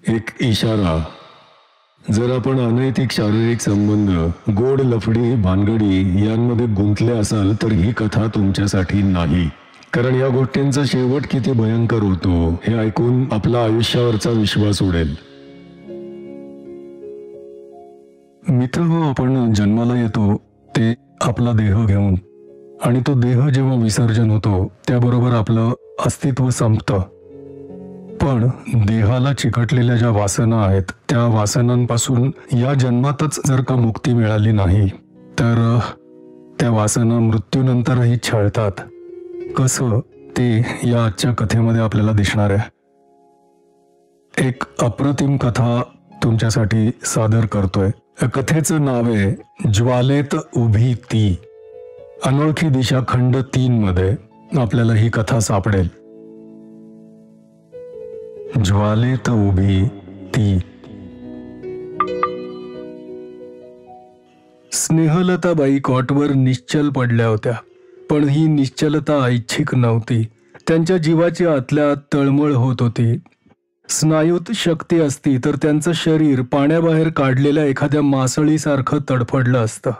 एक इशारा. जर आपण अनैतिक शारीरिक संबंध, गोड लफडी भानगडी यांमध्ये गुंतले असाल तर ही कथा तुमच्यासाठी नाही. कारण या गोष्टींचा शेवट किती भयंकर होतो हे ऐकून आपला आयुष्यावरचा विश्वास उडेल. मित्र हो, आपण जन्माला येतो ते आपला देह घेऊन, आणि तो देह जेव्हा विसर्जन होतो त्याबरोबर आपलं अस्तित्व संपतं. पण देहाला चिकटलेल्या ज्या वासना आहेत त्या वासनांपासून या जन्मातच जर का मुक्ती मिळाली नाही तर त्या वासना मृत्यूनंतरही छळतात. कसं ते या आजच्या कथेमध्ये आपल्याला दिसणार आहे. एक अप्रतिम कथा तुमच्यासाठी सादर करतोय. कथेचं नाव आहे ज्वालेत उभी ती. अनोळखी दिशा खंड 3 मध्ये आपल्याला ही कथा सापडेल. ज्वालेत उभी ती. स्नेहलताबाई कॉटवर निश्चल पडल्या होत्या, पण ही निश्चलता ऐच्छिक नव्हती. त्यांच्या जीवाची आतल्या आत तळमळ होत होती. स्नायूत शक्ती असती तर त्यांचं शरीर पाण्याबाहेर काढलेल्या एखाद्या मासळीसारखं तडफडलं असतं.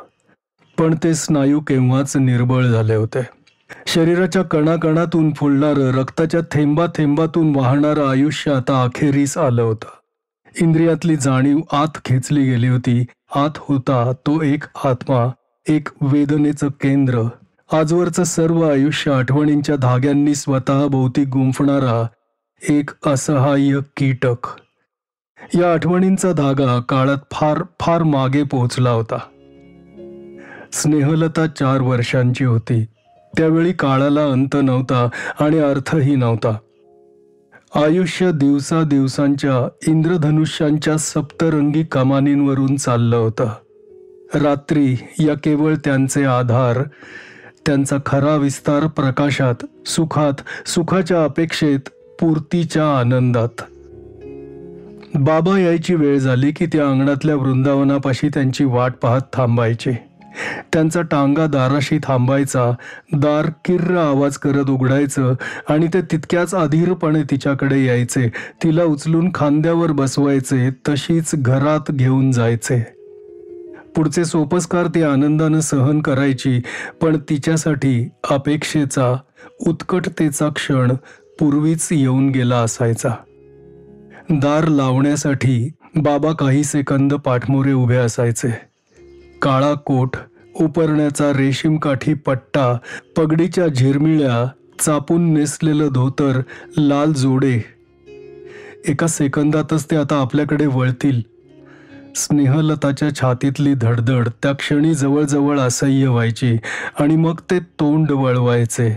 पण ते स्नायू केव्हाच निर्बळ झाले होते. शरीराच्या कणाकणातून फुलणारं, रक्ताच्या थेंबाथेंबातून वाहणारं आयुष्य आता अखेरीस आलं होतं. इंद्रियातली जाणीव आत खेचली गेली होती. आत होता तो एक आत्मा, एक वेदनेचं केंद्र. आजवरचं सर्व आयुष्य आठवणींच्या धाग्यांनी स्वतःभोवती गुंफणारा एक असहाय्य कीटक. या आठवणींचा धागा काळात फार फार मागे पोहोचला होता. स्नेहलता 4 वर्षांची होती. त्यावेळी काळाला अंत नव्हता आणि अर्थही नव्हता. आयुष्य दिवसांच्या इंद्रधनुष्यांच्या सप्तरंगी कमानींवरून चाललं होतं. रात्री या केवळ त्यांचे आधार, त्यांचा खरा विस्तार प्रकाशात, सुखात, सुखाच्या अपेक्षेत, पूर्तीच्या आनंदात. बाबा यायची वेळ झाली की त्या अंगणातल्या वृंदावनापाशी त्यांची वाट पाहत थांबायचे. त्यांचा टांगा दाराशी थांबायचा. दार किर्र आवाज करत उघडायचं आणि ते तितक्याच अधीरपणे तिच्याकडे यायचे. तिला उचलून खांद्यावर बसवायचे, तशीच घरात घेऊन जायचे. पुढचे सोपस्कार ती आनंदानं सहन करायची, पण तिच्यासाठी अपेक्षेचा, उत्कटतेचा क्षण पूर्वीच येऊन गेला असायचा. दार लावण्यासाठी बाबा काही सेकंद पाठमोरे उभे असायचे. काळा कोट, उपरण्याचा रेशीम काठी पट्टा, पगडीच्या झिरमिळ्या, चापून नेसलेलं धोतर, लाल जोडे. एका सेकंदातच ते आता आपल्याकडे वळतील. स्नेहलताच्या छातीतली धडधड त्या क्षणी जवळजवळ असह्य व्हायची आणि मग ते तोंड वळवायचे.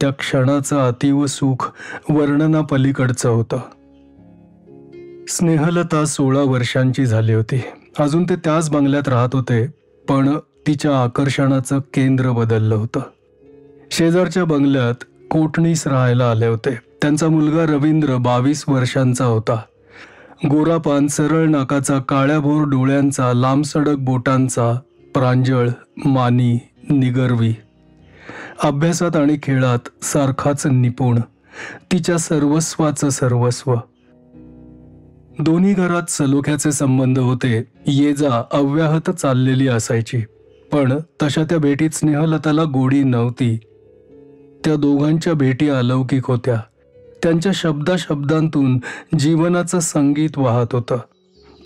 त्या क्षणाचं अतीव सुख वर्णनापलीकडचं होतं. स्नेहलता 16 वर्षांची झाली होती. अजून ते त्याच बंगल्यात राहत होते, पण तिच्या आकर्षणाचं केंद्र बदललं होतं. शेजारच्या बंगल्यात कोटणीस राहायला आले होते. त्यांचा मुलगा रवींद्र 22 वर्षांचा होता. गोरापान, सरळ नाकाचा, काळ्याभोर डोळ्यांचा, लांबसडक बोटांचा, प्रांजळ, मानी, निगर्वी. अभ्यासात आणि खेळात सारखाच निपुण. तिच्या सर्वस्वाचं सर्वस्व. दोन्ही घरात सलोख्याचे संबंध होते. ये जा अव्याहत चाललेली असायची. पण तशा त्या भेटीत स्नेहलताला गोडी नव्हती. त्या दोघांच्या भेटी अलौकिक होत्या. त्यांच्या शब्दांतून जीवनाचं संगीत वाहत होतं.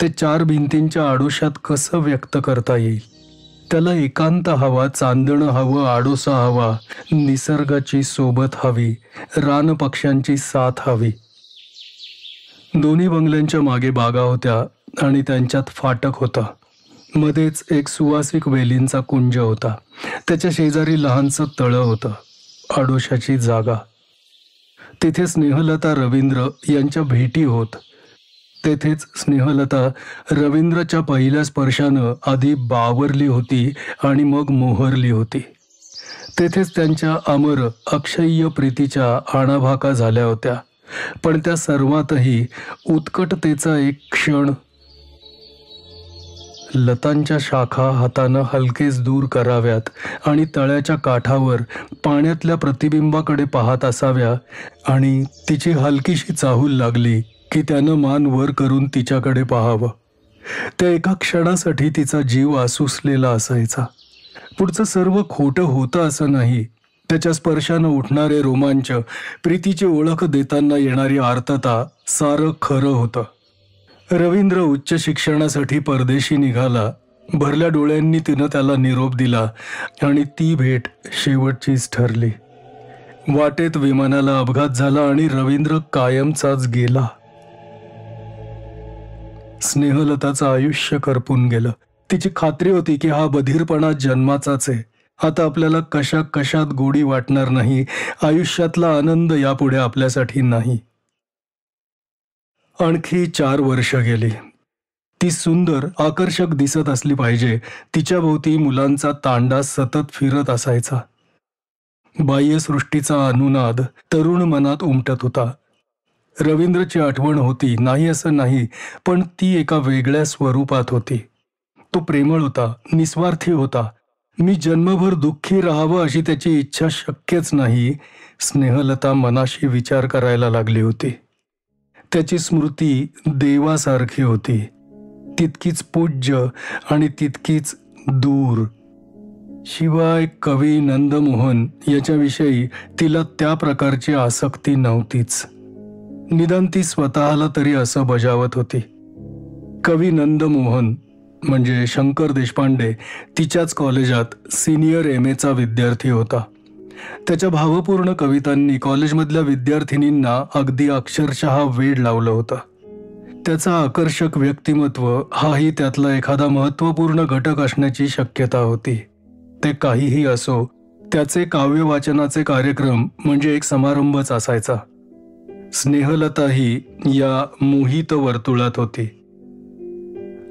ते 4 भिंतींच्या आडोशात कसं व्यक्त करता येईल? त्याला एकांत हवा, चांदणं हवं, आडोसा हवा, निसर्गाची सोबत हवी, रानपक्ष्यांची साथ हवी. दोन्ही बंगल्यांच्या मागे बागा होत्या आणि त्यांच्यात फाटक होता. मध्येच एक सुवासिक वेलींचा कुंज होता. त्याच्या शेजारी लहानसं तळं होतं. आडोशाची जागा. तिथे स्नेहलता रवींद्र यांच्या भेटी होत. तेथेच स्नेहलता रवींद्रच्या पहिल्या स्पर्शानं आधी बावरली होती आणि मग मोहरली होती. तेथेच त्यांच्या अमर अक्षय्य प्रीतीच्या आणाभाका झाल्या होत्या. पण त्या सर्वातही उत्कटतेचा एक क्षण. लतांच्या शाखा हातानं हलकेच दूर कराव्यात आणि तळ्याच्या काठावर पाण्यातल्या प्रतिबिंबाकडे पाहत असाव्या आणि तिची हलकीशी चाहूल लागली की त्यानं मान वर करून तिच्याकडे पाहावं. त्या एका क्षणासाठी तिचा जीव आसुसलेला असायचा. पुढचं सर्व खोटं होतं असं नाही. त्याच्या स्पर्शानं उठणारे रोमांच, प्रीतीची ओळख देताना येणारी आर्तता सारं खरं होतं. रवींद्र उच्च शिक्षणासाठी परदेशी निघाला. भरल्या डोळ्यांनी तिनं त्याला निरोप दिला आणि ती भेट शेवटचीच ठरली. वाटेत विमानाला अपघात झाला आणि रवींद्र कायमचाच गेला. स्नेहलताचं आयुष्य करपून गेलं. तिची खात्री होती की हा बधीरपणा जन्माचाच आहे. आता आपल्याला कशात गोडी वाटणार नाही. आयुष्यातला आनंद यापुढे आपल्यासाठी नाही. आणखी 4 वर्ष गेली. ती सुंदर, आकर्षक दिसत असली पाहिजे. तिच्याभोवती मुलांचा तांडा सतत फिरत असायचा. बाह्यसृष्टीचा अनुनाद तरुण मनात उमटत होता. रवींद्रची आठवण होती, नाही असं नाही, पण ती एका वेगळ्या स्वरूपात होती. तो प्रेमळ होता, निस्वार्थी होता. मी जन्मभर दुःखी राहावं अशी त्याची इच्छा शक्यच नाही. स्नेहलता मनाशी विचार करायला लागली होती. त्याची स्मृती देवासारखी होती, तितकीच पूज्य आणि तितकीच दूर. शिवाय कवी नंदमोहन याच्याविषयी तिला त्या प्रकारची आसक्ती नव्हतीच. निदान ती स्वतःला तरी असं बजावत होती. कवी नंदमोहन म्हणजे शंकर देशपांडे तिच्याच कॉलेजात सिनियर MA चा विद्यार्थी होता. त्याच्या भावपूर्ण कवितांनी कॉलेजमधल्या विद्यार्थिनींना अगदी अक्षरशः वेड लावलं होतं. त्याचा आकर्षक व्यक्तिमत्व हाही त्यातला एखादा महत्त्वपूर्ण घटक असण्याची शक्यता होती. ते काहीही असो, त्याचे काव्यवाचनाचे कार्यक्रम म्हणजे एक समारंभच असायचा. स्नेहलताही या मोहित वर्तुळात होती.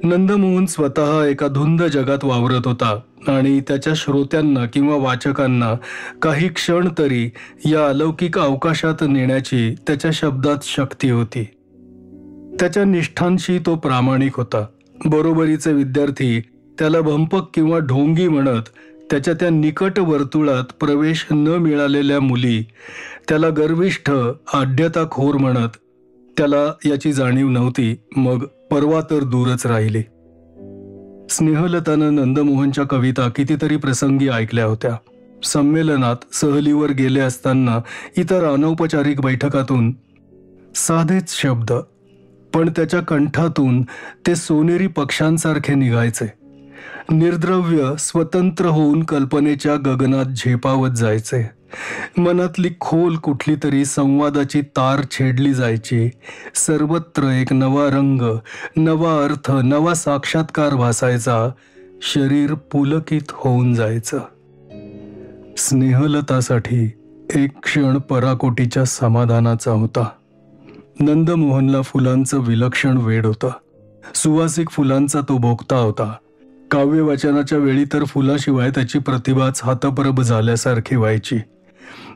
नंदमोहन स्वतः एका धुंद जगात वावरत होता आणि त्याच्या श्रोत्यांना किंवा वाचकांना काही क्षण तरी या अलौकिक अवकाशात नेण्याची त्याच्या शब्दात शक्ती होती. त्याच्या निष्ठांशी तो प्रामाणिक होता. बरोबरीचे विद्यार्थी त्याला भंपक किंवा ढोंगी म्हणत, त्याच्या त्या निकट वर्तुळात प्रवेश न मिळालेल्या मुली त्याला गर्विष्ठ, आढ्यताखोर म्हणत. त्याला याची जाणीव नव्हती, मग परवा तर दूरच राहिली. स्नेहलतानं नंदमोहनच्या कविता कितीतरी प्रसंगी ऐकल्या होत्या. संमेलनात, सहलीवर गेले असताना, इतर अनौपचारिक बैठकातून. साधेच शब्द, पण त्याच्या कंठातून ते सोनेरी पक्ष्यांसारखे निघायचे. निर्द्रव्य, स्वतंत्र होऊन कल्पनेच्या गगनात झेपावत जायचे. मनातली खोल कुठली तरी संवादाची तार छेडली जायची. सर्वत्र एक नवा रंग, नवा अर्थ, नवा साक्षात्कार भासायचा. शरीर पुलकित होऊन जायचं. स्नेहलतासाठी एक क्षण पराकोटीच्या समाधानाचा होता. नंदमोहनला फुलांचं विलक्षण वेड होतं. सुवासिक फुलांचा तो भोगता होता. काव्यवाचनाच्या वेळी तर फुलाशिवाय त्याची प्रतिभाच हातप्रभ झाल्यासारखी व्हायची.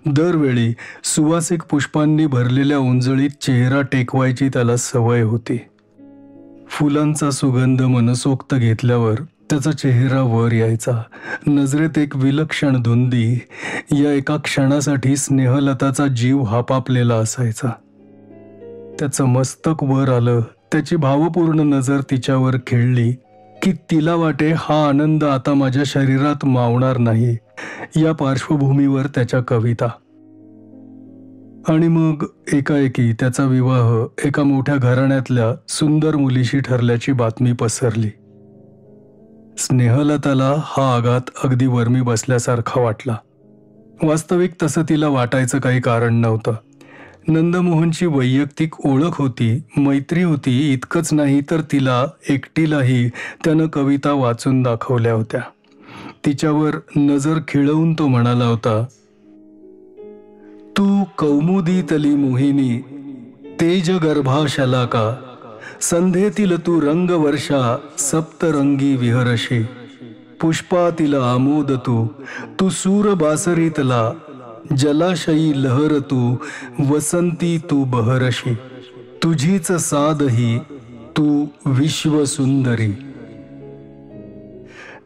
दरवेळी सुवासिक पुष्पांनी भरलेल्या उंजळीत चेहरा टेकवायची त्याला सवय होती. फुलांचा सुगंध मनसोक्त घेतल्यावर त्याचा चेहरा वर यायचा. नजरेत एक विलक्षण धुंदी. या एका क्षणासाठी स्नेहलताचा जीव हापापलेला असायचा. त्याचं मस्तक वर आलं. त्याची भावपूर्ण नजर तिच्यावर खेळली की तिला वाटे हा आनंद आता माझ्या शरीरात मावणार नाही. या पार्श्वभूमीवर त्याच्या कविता. आणि मग एकाएकी त्याचा विवाह एका मोठ्या घराण्यातल्या सुंदर मुलीशी ठरल्याची बातमी पसरली. स्नेहलताला हा आघात अगदी वर्मी बसल्यासारखा वाटला. वास्तविक तसं तिला वाटायचं काही कारण नव्हतं. नंदमोहनची वैयक्तिक ओळख होती, मैत्री होती. इतकंच नाही तर तिला एकटीलाही त्यानं कविता वाचून दाखवल्या होत्या. तिच्यावर नजर खिळवून तो म्हणाला होता, तू कौमुदीतली मोहिनी, तेज गर्भा शलाका, संध्येतील तू रंगवर्षा, सप्तरंगी विहरशी, पुष्पातील आमोद तू सूर बासरीतला, जलाशयी लहर तू, वसंती तू बहरशी, तुझीच साध ही तू विश्वसुंदरी.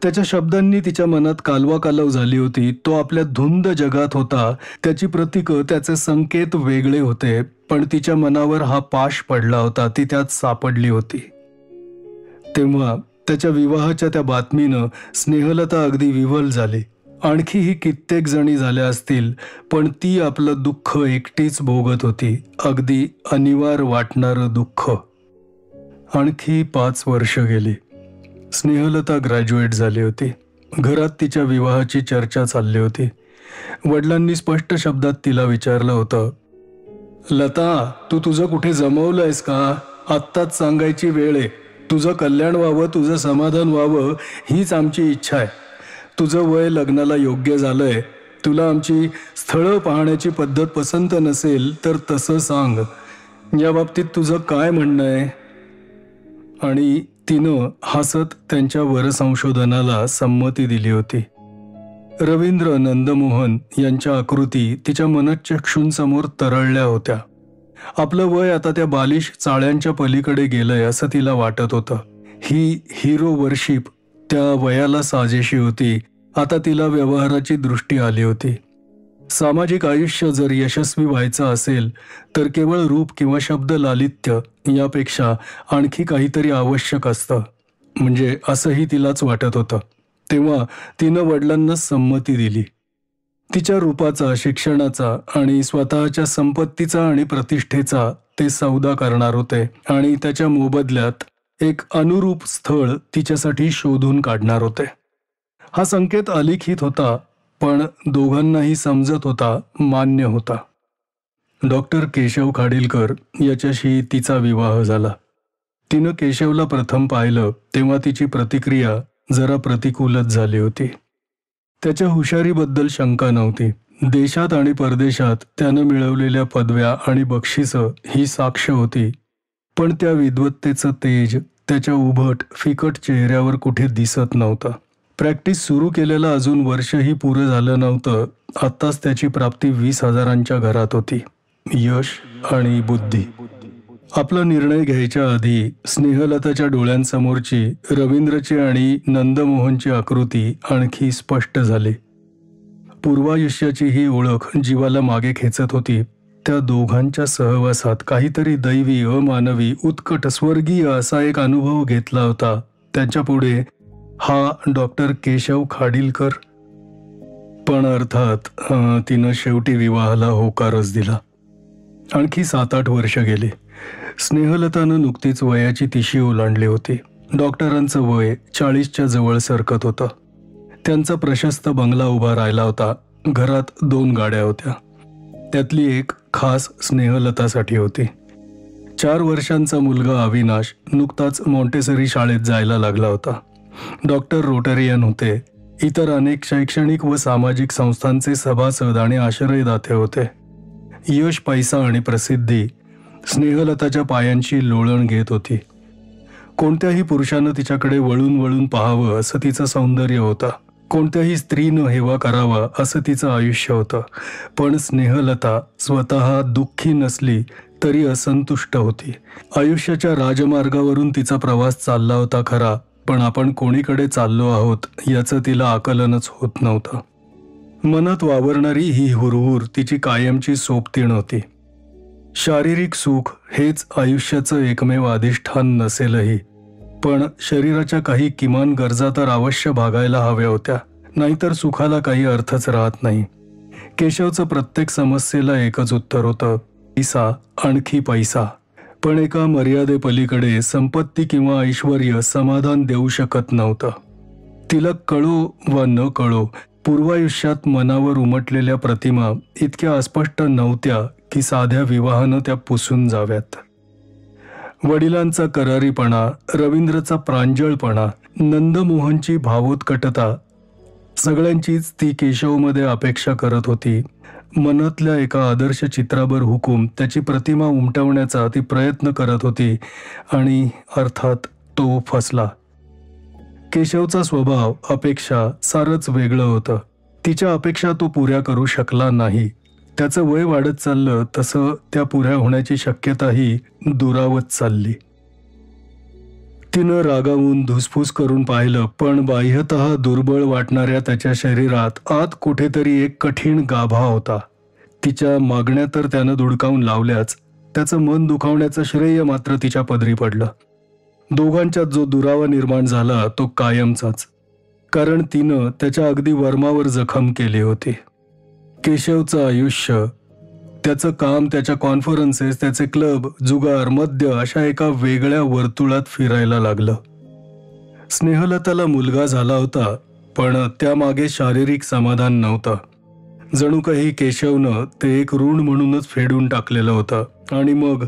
त्याच्या शब्दांनी तिच्या मनात कालवाकालव झाली होती. तो आपल्या धुंद जगात होता. त्याची प्रतीकं, त्याचे संकेत वेगळे होते, पण तिच्या मनावर हा पाश पडला होता. ती त्यात सापडली होती. तेव्हा त्याच्या विवाहाच्या त्या बातमीनं स्नेहलता अगदी विव्हल झाली. आणखीही कित्येक जणी झाल्या असतील, पण ती आपलं दुःख एकटीच भोगत होती. अगदी अनिवार्य वाटणारं दुःख. आणखी 5 वर्ष गेली. स्नेहलता ग्रॅज्युएट झाली होती. घरात तिच्या विवाहाची चर्चा चालली होती. वडिलांनी स्पष्ट शब्दात तिला विचारलं होतं, लता, तू तुझं कुठे जमवलंयस का? आत्ताच सांगायची वेळ आहे. तुझं कल्याण व्हावं, तुझं समाधान व्हावं, हीच आमची इच्छा आहे. तुझं वय लग्नाला योग्य झालंय. तुला आमची स्थळं पाहण्याची पद्धत पसंत नसेल तर तसं सांग. या बाबतीत तुझं काय म्हणणं आहे? आणि तिनं हसत त्यांच्या वरसंशोधनाला संमती दिली होती. रवींद्र नंदमोहन यांच्या आकृती तिच्या मनःचक्षूंसमोर तरळल्या होत्या. आपलं वय आता त्या बालिश चाळ्यांच्या पलीकडे गेलंय असं तिला वाटत होतं. ही हिरो वर्शिप त्या वयाला साजेशी होती. आता तिला व्यवहाराची दृष्टी आली होती. सामाजिक आयुष्य जर यशस्वी व्हायचं असेल तर केवळ रूप किंवा शब्द लालित्य यापेक्षा आणखी काहीतरी आवश्यक असतं, म्हणजे असंही तिलाच वाटत होतं. तेव्हा तिनं वडिलांना संमती दिली. तिच्या रूपाचा, शिक्षणाचा आणि स्वतःच्या संपत्तीचा आणि प्रतिष्ठेचा ते सौदा करणार होते आणि त्याच्या मोबदल्यात एक अनुरूप स्थळ तिच्यासाठी शोधून काढणार होते. हा संकेत अलिखित होता, पण दोघांनाही समजत होता, मान्य होता. डॉक्टर केशव खाडीलकर याच्याशी तिचा विवाह झाला. तिनं केशवला प्रथम पाहिलं तेव्हा तिची प्रतिक्रिया जरा प्रतिकूलच झाली होती. त्याच्या हुशारीबद्दल शंका नव्हती. देशात आणि परदेशात त्यानं मिळवलेल्या पदव्या आणि बक्षिसं ही साक्ष होती, पण त्या विद्वत्तेचं तेज त्याच्या उभट फिकट चेहऱ्यावर कुठे दिसत नव्हतं. प्रॅक्टिस सुरू केलेलं अजून वर्षही पुरं झालं नव्हतं. आत्ताच त्याची प्राप्ती 20,000च्या घरात होती. यश आणि बुद्धी. आपला निर्णय घ्यायच्या आधी स्नेहलताच्या डोळ्यांसमोरची रवींद्रची आणि नंदमोहनची आकृती आणखी स्पष्ट झाली. पूर्वायुष्याची ही ओळख जीवाला मागे खेचत होती. त्या दोघांच्या सहवासात काहीतरी दैवी, अमानवी, उत्कट, स्वर्गीय असा एक अनुभव घेतला होता. त्यांच्यापुढे हा डॉक्टर केशव खाडीलकर. पण अर्थात तिनं शेवटी विवाहाला होकारच दिला. आणखी 7-8 वर्ष गेली. स्नेहलतानं नुकतीच वयाची तिशी ओलांडली होती. डॉक्टरांचं वय 40च्या जवळ सरकत होतं. त्यांचा प्रशस्त बंगला उभा राहिला होता. घरात 2 गाड्या होत्या. त्यातली एक खास स्नेहलतासाठी होती. 4 वर्षांचा मुलगा अविनाश नुकताच मॉन्टेसरी शाळेत जायला लागला होता. डॉक्टर रोटरियन होते. इतर अनेक शैक्षणिक व सामाजिक संस्थांचे सभासद आणि आश्रयदाते होते. यश, पैसा आणि प्रसिद्धी स्नेहलताच्या पायांची लोळण घेत होती. कोणत्याही पुरुषानं तिच्याकडे वळून वळून पाहावं असं तिचं सौंदर्य होतं. कोणत्याही स्त्रीनं हेवा करावा असं तिचं आयुष्य होतं. पण स्नेहलता स्वतः दुःखी नसली तरी असंतुष्ट होती. आयुष्याच्या राजमार्गावरून तिचा प्रवास चालला होता खरा, पण आपण कोणीकडे चाललो आहोत याचं तिला आकलनच होत नव्हतं. मनात वावरणारी ही हुरहुर तिची कायमची सोबतीण होती. शारीरिक सुख हेच आयुष्याचं एकमेव अधिष्ठान नसेलही, पण शरीराच्या काही किमान गरजा तर अवश्य भागायला हव्या होत्या, नाहीतर सुखाला काही अर्थच राहत नाही. केशवचं प्रत्येक समस्येला एकच उत्तर होतं, पैसा, आणखी पैसा. पण एका मर्यादेपलीकडे संपत्ती किंवा ऐश्वर्य समाधान देऊ शकत नव्हतं. तिला कळो वा न कळो पूर्वायुष्यात मनावर उमटलेल्या प्रतिमा इतक्या अस्पष्ट नव्हत्या की साध्या विवाहानं त्या पुसून जाव्यात. वडिलांचा करारीपणा, रवींद्रचा प्रांजळपणा, नंदमोहनची भावोत्कटता, सगळ्यांचीच ती केशवमध्ये अपेक्षा करत होती. मनातल्या एका आदर्श चित्रावर हुकूम त्याची प्रतिमा उमटवण्याचा ती प्रयत्न करत होती आणि अर्थात तो फसला. केशवचा स्वभाव, अपेक्षा सारंच वेगळं होतं. तिच्या अपेक्षा तो पुऱ्या करू शकला नाही. त्याचं वय वाढत चाललं तसं त्या पुऱ्या होण्याची शक्यताही दुरावत चालली. तिनं रागावून धुसफूस करून पाहिलं, पण बाह्यतः दुर्बळ वाटणाऱ्या त्याच्या शरीरात आत कुठेतरी एक कठीण गाभा होता. तिच्या मागण्या तर त्यानं धुडकावून लावल्याच, त्याचं मन दुखावण्याचं श्रेय मात्र तिच्या पदरी पडलं. दोघांच्यात जो दुरावा निर्माण झाला तो कायमचाच, कारण तिनं त्याच्या अगदी वर्मावर जखम केली होती. केशवचं आयुष्य, त्याचं काम, त्याच्या कॉन्फरन्सेस, त्याचे क्लब, जुगार, मद्य अशा एका वेगळ्या वर्तुळात फिरायला लागलं. स्नेहलताला मुलगा झाला होता, पण त्यामागे शारीरिक समाधान नव्हतं. जणू काही केशवनं ते एक ऋण म्हणूनच फेडून टाकलेलं होतं आणि मग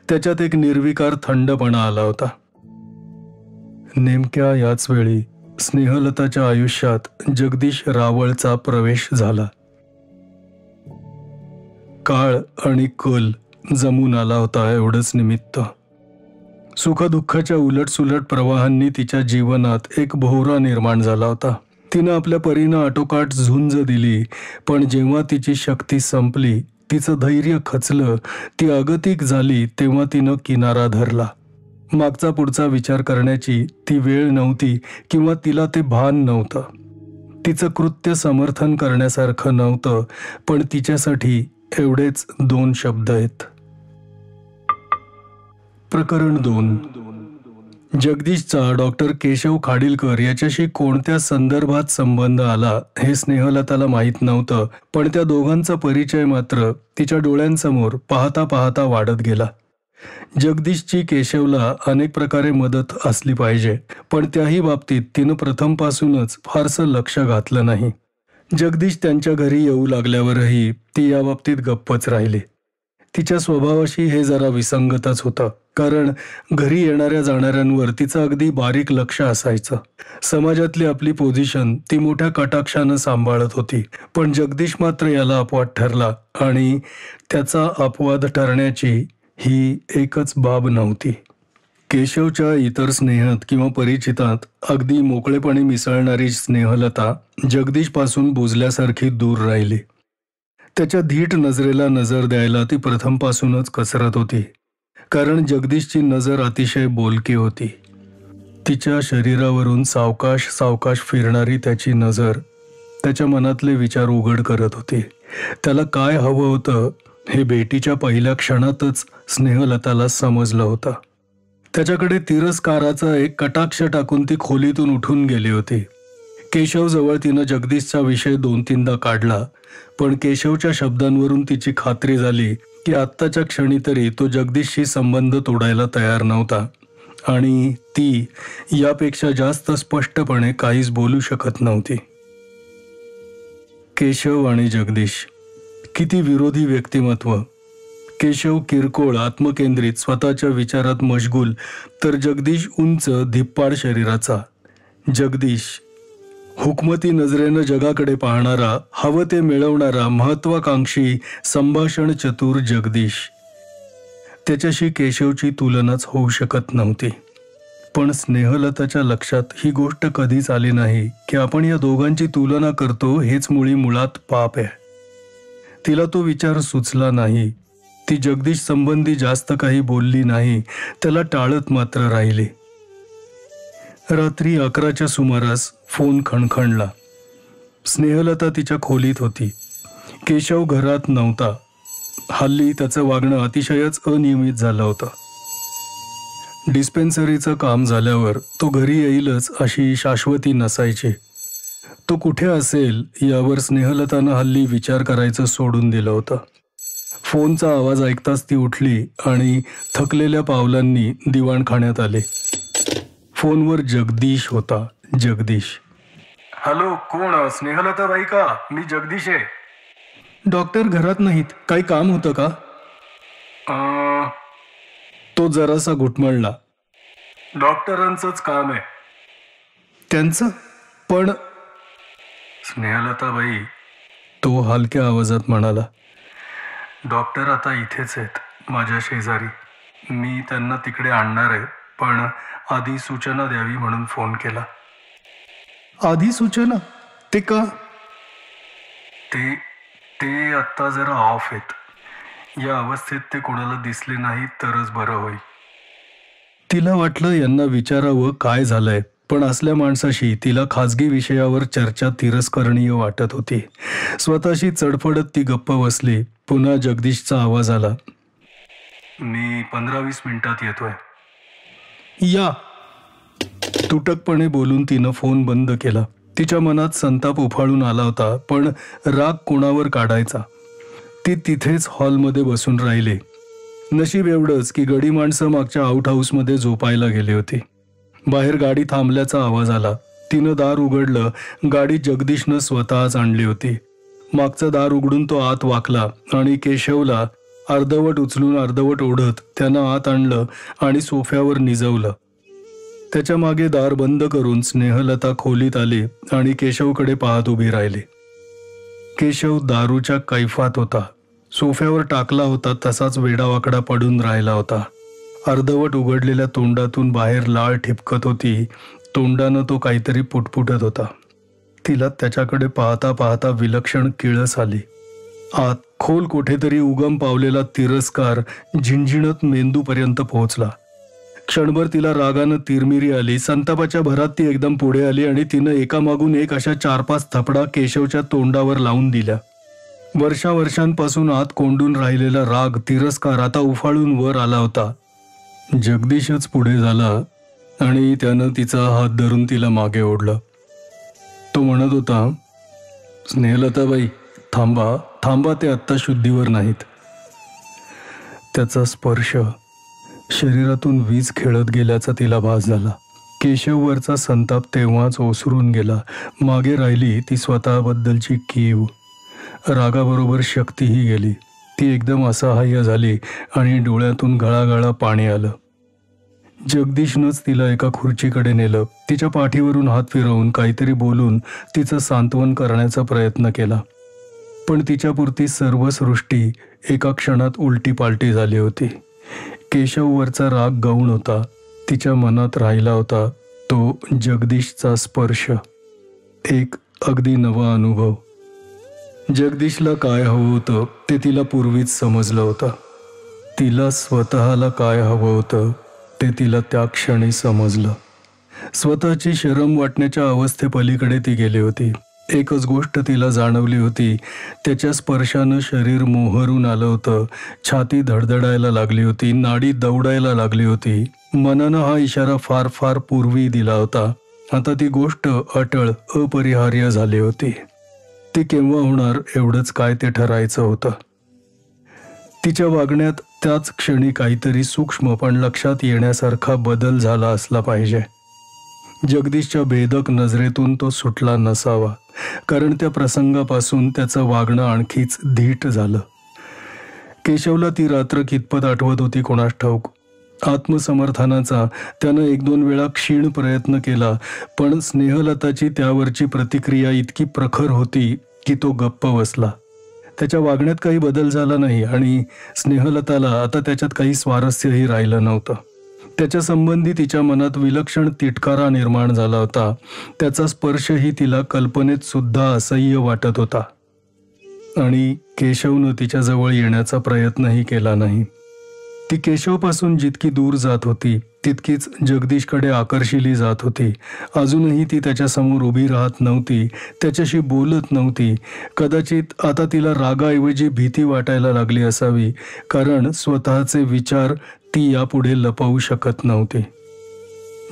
त्याच्यात एक निर्विकार थंडपणा आला होता. नेमक्या याच वेळी स्नेहलताच्या आयुष्यात जगदीश रावळचा प्रवेश झाला. काळ आणि कल जमून आला होता एवढंच निमित्त. सुखदुःखाच्या उलटसुलट प्रवाहांनी तिच्या जीवनात एक भोवरा निर्माण झाला होता. तिनं आपल्या परीनं आटोकाट झुंज दिली, पण जेव्हा तिची शक्ती संपली, तिचं धैर्य खचलं, ती अगतिक झाली, तेव्हा तिनं किनारा धरला. मागचा पुढचा विचार करण्याची ती वेळ नव्हती किंवा तिला ते भान नव्हतं. तिचं कृत्य समर्थन करण्यासारखं नव्हतं, पण तिच्यासाठी एवढेच 2 शब्द आहेत. प्रकरण 2. जगदीशचा डॉक्टर केशव खाडीलकर याच्याशी कोणत्या संदर्भात संबंध आला हे स्नेहलताला माहीत नव्हतं, पण त्या दोघांचा परिचय मात्र तिच्या डोळ्यांसमोर पाहता पाहता वाढत गेला. जगदीशची केशवला अनेक प्रकारे मदत असली पाहिजे, पण त्याही बाबतीत तिनं प्रथमपासूनच फारसं लक्ष घातलं नाही. जगदीश त्यांच्या घरी येऊ लागल्यावरही ती याबाबतीत गप्पच राहिली. तिच्या स्वभावाशी हे जरा विसंगतच होतं, कारण घरी येणाऱ्या जाणाऱ्यांवर तिचं अगदी बारीक लक्ष असायचं. समाजातली आपली पोझिशन ती मोठ्या कटाक्षानं सांभाळत होती, पण जगदीश मात्र याला अपवाद ठरला आणि त्याचा अपवाद ठरण्याची ही एकच बाब नव्हती. केशवच्या इतर स्नेहात किंवा परिचितात अगदी मोकळेपणे मिसळणारी स्नेहलता जगदीशपासून बुजल्यासारखी दूर राहिली. त्याच्या धीट नजरेला नजर द्यायला ती प्रथमपासूनच कसरत होती, कारण जगदीशची नजर अतिशय बोलकी होती. तिच्या शरीरावरून सावकाश सावकाश फिरणारी त्याची नजर त्याच्या मनातले विचार उघड करत होती. त्याला काय हवं होतं हे भेटीच्या पहिल्या क्षणातच स्नेहलताला समजलं होतं. त्याच्याकडे तिरस्काराचा एक कटाक्ष टाकून ती खोलीतून उठून गेली होती. केशवजवळ तिनं जगदीशचा विषय 2-3दा काढला, पण केशवच्या शब्दांवरून तिची खात्री झाली की आत्ताच्या क्षणी तरी तो जगदीशशी संबंध तोडायला तयार नव्हता आणि ती यापेक्षा जास्त स्पष्टपणे काहीच बोलू शकत नव्हती. केशव आणि जगदीश किती विरोधी व्यक्तिमत्व. केशव किरकोळ, आत्मकेंद्रित, स्वतःच्या विचारात मशगूल, तर जगदीश उंच, धिप्पाड शरीराचा. जगदीश हुकमती नजरेनं जगाकडे पाहणारा, हवं ते मिळवणारा, महत्वाकांक्षी, संभाषण चतुर जगदीश. त्याच्याशी केशवची तुलनाच होऊ शकत नव्हती. पण स्नेहलताच्या लक्षात ही गोष्ट कधीच आली नाही की आपण या दोघांची तुलना करतो हेच मुळात पाप आहे. तिला तो विचार सुचला नाही. ती जगदीश संबंधी जास्त काही बोलली नाही, त्याला टाळत मात्र राहिली. रात्री 11च्या सुमारास फोन खणखणला. स्नेहलता तिच्या खोलीत होती. केशव घरात नव्हता. हल्ली त्याचं वागणं अतिशयच अनियमित झालं होतं. डिस्पेन्सरीचं काम झाल्यावर तो घरी येईलच अशी शाश्वती नसायची. तो कुठे असेल यावर स्नेहलतानं हल्ली विचार करायचं सोडून दिलं होतं. फोनचा आवाज ऐकताच ती उठली आणि थकलेल्या पावलांनी दिवाणखाण्यात आले. फोनवर जगदीश होता. जगदीश. हॅलो, कोण? स्नेहलताबाई का? मी जगदीश आहे. डॉक्टर घरात नाहीत, काही काम होतं का? तो जरासा घुटमळला. डॉक्टरांचंच काम आहे. त्यांचं? पण स्नेहलताबाई, तो हलक्या आवाजात म्हणाला. डॉक्टर आता इथेच आहेत, माझ्या शेजारी. मी त्यांना तिकडे आणणार आहे, पण आधी सूचना द्यावी म्हणून फोन केला. आधी सूचना? ते का? ते आत्ता जरा ऑफ आहेत. या अवस्थेत ते कोणाला दिसले नाही तरच बरं होईल. तिला वाटलं यांना विचारावं काय झालंय, पण असल्या माणसाशी तिला खाजगी विषयावर चर्चा तिरस्करणीय वाटत होती. स्वतःशी चडफडत ती गप्प बसली. पुन्हा जगदीशचा आवाज आला. मी 15-20 मिनिटात येतोय. या. तुटकपणे बोलून तिनं फोन बंद केला. तिच्या मनात संताप उफाळून आला होता, पण राग कोणावर काढायचा. ती तिथेच हॉलमध्ये बसून राहिली. नशीब एवढंच की गडी माणसं मागच्या आउट हाऊसमध्ये झोपायला गेली होती. बाहेर गाडी थांबल्याचा आवाज आला. तिनं दार उघडलं. गाडी जगदीशनं स्वतःच आणली होती. मागचं दार उघडून तो आत वाकला आणि केशवला अर्धवट उचलून अर्धवट ओढत त्यानं आत आणलं आणि सोफ्यावर निजवलं. त्याच्या मागे दार बंद करून स्नेहलता खोलीत आली आणि केशवकडे पाहत उभी राहिली. केशव दारूच्या कैफात होता. सोफ्यावर टाकला होता तसाच वेडावाकडा पडून राहिला होता. अर्धवट उघडलेल्या तोंडातून बाहेर लाळ ठिपकत होती. तोंडानं तो काहीतरी पुटपुटत होता. तिला त्याच्याकडे पाहता पाहता विलक्षण किळस आली. आत खोल कुठेतरी उगम पावलेला तिरस्कार झिंझिणत मेंदूपर्यंत पोहोचला. क्षणभर तिला रागानं तिरमिरी आली. संतापाच्या भरात ती एकदम पुढे आली आणि तिनं एकामागून एक अशा 4-5 थपडा केशवच्या तोंडावर लावून दिल्या. वर्षांपासून आत कोंडून राहिलेला राग, तिरस्कार आता उफाळून वर आला होता. जगदीशच पुढे झाला आणि त्यानं तिचा हात धरून तिला मागे ओढलं. तो म्हणत होता, स्नेहलताबाई थांबा थांबा, ते आत्ता शुद्धीवर नाहीत. त्याचा स्पर्श शरीरातून वीज खेळत गेल्याचा तिला भास झाला. केशववरचा संताप तेव्हाच ओसरून गेला. मागे राहिली ती स्वतःबद्दलची कीव. रागाबरोबर शक्तीही गेली. ती एकदम असहाय्य झाली आणि डोळ्यातून गळागळा पाणी आलं. जगदीशनंच तिला एका खुर्चीकडे नेलं. तिच्या पाठीवरून हात फिरवून काहीतरी बोलून तिचं सांत्वन करण्याचा प्रयत्न केला. पण तिच्यापुरती सर्व सृष्टी एका क्षणात उलटी पालटी झाली होती. केशववरचा राग गौण होता. तिच्या मनात राहिला होता तो जगदीशचा स्पर्श. एक अगदी नवा अनुभव. जगदीशला काय हवं होतं ते तिला पूर्वीच समजलं होतं. तिला स्वतःला काय हवं होतं ते तिला त्या क्षणी समजलं. स्वतःची शरम वाटण्याच्या अवस्थेपलीकडे ती गेली होती. एकच गोष्ट तिला जाणवली होती, त्याच्या स्पर्शानं शरीर मोहरून आलं होतं. छाती धडधडायला लागली होती. नाडी दौडायला लागली होती. मनानं हा इशारा फार फार पूर्वी दिला होता. आता ती गोष्ट अटळ, अपरिहार्य झाली होती. ती केव्हा होणार एवढंच काय ते ठरायचं होतं. तिच्या वागण्यात त्याच क्षणी काहीतरी सूक्ष्म पण लक्षात येण्यासारखा बदल झाला असला पाहिजे. जगदीशच्या भेदक नजरेतून तो सुटला नसावा, कारण त्या प्रसंगापासून त्याचं वागणं आणखीच धीट झालं. केशवला ती रात्र कितपत आठवत होती कोणास ठाऊक. आत्मसमर्थनाचा त्यानं 1-2 वेळा क्षीण प्रयत्न केला, पण स्नेहलताची त्यावरची प्रतिक्रिया इतकी प्रखर होती की तो गप्प बसला. त्याच्या वागण्यात काही बदल झाला नाही आणि स्नेहलताला आता त्याच्यात काही स्वारस्यही राहिलं नव्हतं. त्याच्या संबंधी तिच्या मनात विलक्षण तिटकारा निर्माण झाला होता. त्याचा स्पर्शही तिला कल्पनेत सुद्धा असह्य वाटत होता. आणि केशवनं तिच्याजवळ येण्याचा प्रयत्नही केला नाही. ती केशवपासून जितकी दूर जात होती तितकीच जगदीशकडे आकर्षिली जात होती. अजूनही ती त्याच्यासमोर उभी राहत नव्हती, त्याच्याशी बोलत नव्हती. कदाचित आता तिला रागाऐवजी भीती वाटायला लागली असावी, कारण स्वतःचे विचार ती यापुढे लपवू शकत नव्हती.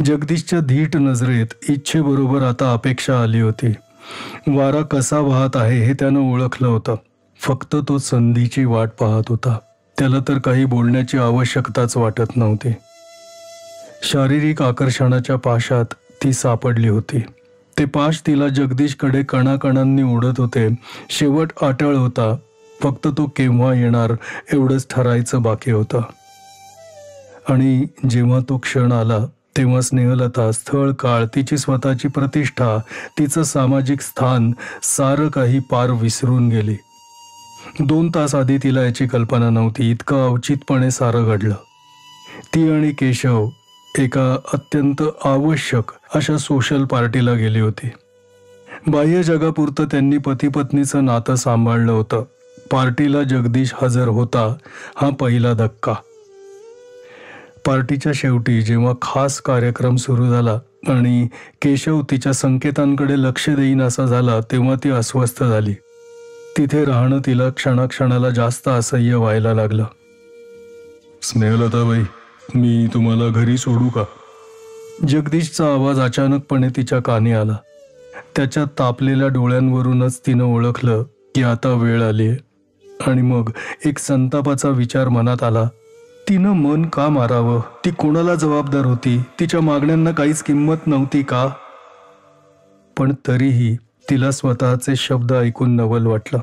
जगदीशच्या धीट नजरेत इच्छेबरोबर आता अपेक्षा आली होती. वारा कसा वाहत आहे हे त्यानं ओळखलं होतं. फक्त तो संधीची वाट पाहत होता. त्याला तर काही बोलण्याची आवश्यकताच वाटत नव्हती. शारीरिक आकर्षणाच्या पाशात ती सापडली होती. ते पाश तिला जगदीशकडे कणाकणांनी ओढत होते. शेवट अटळ होता. फक्त तो केव्हा येणार एवढंच ठरायचं बाकी होतं. आणि जेव्हा तो क्षण आला तेव्हा स्नेहलता, स्थळ, काळ, तिची स्वतःची प्रतिष्ठा, तिचं सामाजिक स्थान सारं काही पार विसरून गेली. 2 तास आधी तिला याची कल्पना नव्हती, इतकं अवचितपणे सारं घडलं. ती आणि केशव एका अत्यंत आवश्यक अशा सोशल पार्टीला गेली होती. बाह्य जगापुरतं त्यांनी पती-पत्नीचं नातं सांभाळलं होतं. पार्टीला जगदीश हजर होता, हा पहिला धक्का. पार्टीच्या शेवटी जेव्हा खास कार्यक्रम सुरू झाला आणि केशव तिच्या संकेतांकडे लक्ष देईन असा झाला, तेव्हा ती अस्वस्थ झाली. तिथे राहणं तिला क्षणाक्षणाला जास्त असह्य व्हायला लागलं. स्नेहलताबाई, मी तुम्हाला घरी सोडू का? जगदीशचा आवाज अचानकपणे तिच्या कानी आला. त्याच्या तापलेल्या डोळ्यांवरूनच तिनं ओळखलं की आता वेळ आली आहे. आणि मग एक संतापाचा विचार मनात आला. तिनं मन का मारावं? ती कोणाला जबाबदार होती? तिच्या मागण्यांना काहीच किंमत नव्हती का? पण तरीही तिला स्वतःचे शब्द ऐकून नवल वाटलं.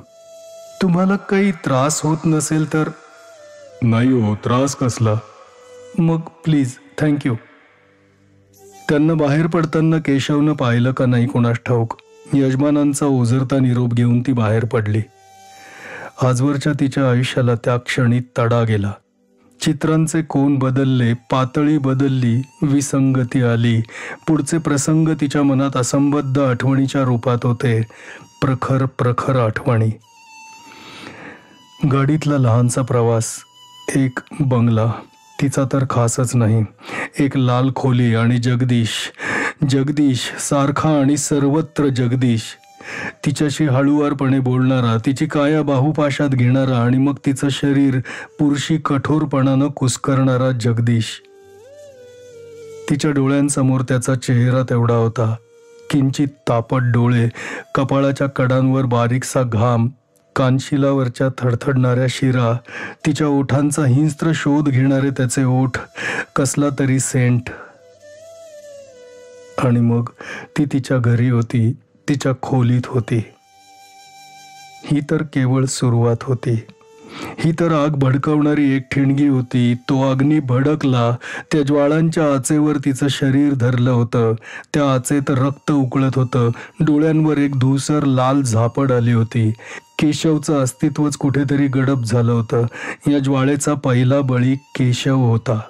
तुम्हाला काही त्रास होत नसेल तर? नाही हो, त्रास कसला? मग प्लीज, थँक्यू. त्यांना बाहेर पडताना केशवनं पाहिलं का नाही कोणास ठाऊक. यजमानांचा ओझरता निरोप घेऊन ती बाहेर पडली. आजवरच्या तिच्या आयुष्याला त्या क्षणी तडा गेला. चित्रांचे कोन बदलले, पातळी बदलली, विसंगती आली. पुढचे प्रसंग तिच्या मनात असंबद्ध आठवणीच्या रूपात होते. प्रखर प्रखर आठवणी. गाडीतला लहानसा प्रवास, एक बंगला, तिचा तर खासच नाही, एक लाल खोली आणि जगदीश. जगदीश, सारखा आणि सर्वत्र जगदीश. तिच्याशी हळुवारपणे बोलणारा, तिची काया बाहुपाशात घेणारा आणि मग तिचं शरीर पुरुषी कठोरपणानं कुस्करणारा जगदीश. तिच्या डोळ्यांसमोर त्याचा चेहरा तेवढा होता. किंचित तापट डोळे, कपाळाच्या कडांवर बारीकसा घाम, कानशिलावरच्या थडथडणाऱ्या शिरा, तिच्या ओठांचा हिंस्त्र शोध घेणारे त्याचे ओठ, कसला तरी सेंट. आणि मग ती तिच्या घरी होती, तिच्या खोलीत होती. ही तर केवळ सुरुवात होती. ही तर आग भडकवणारी एक ठिणगी होती. तो अग्नी भडकला. त्या ज्वाळांच्या आचेवर तिचं शरीर धरलं होतं. त्या आचेत रक्त उकळत होतं. डोळ्यांवर एक धूसर लाल झापड आली होती. केशवचं अस्तित्वच कुठेतरी गडप झालं होतं. या ज्वाळेचा पहिला बळी केशव होता.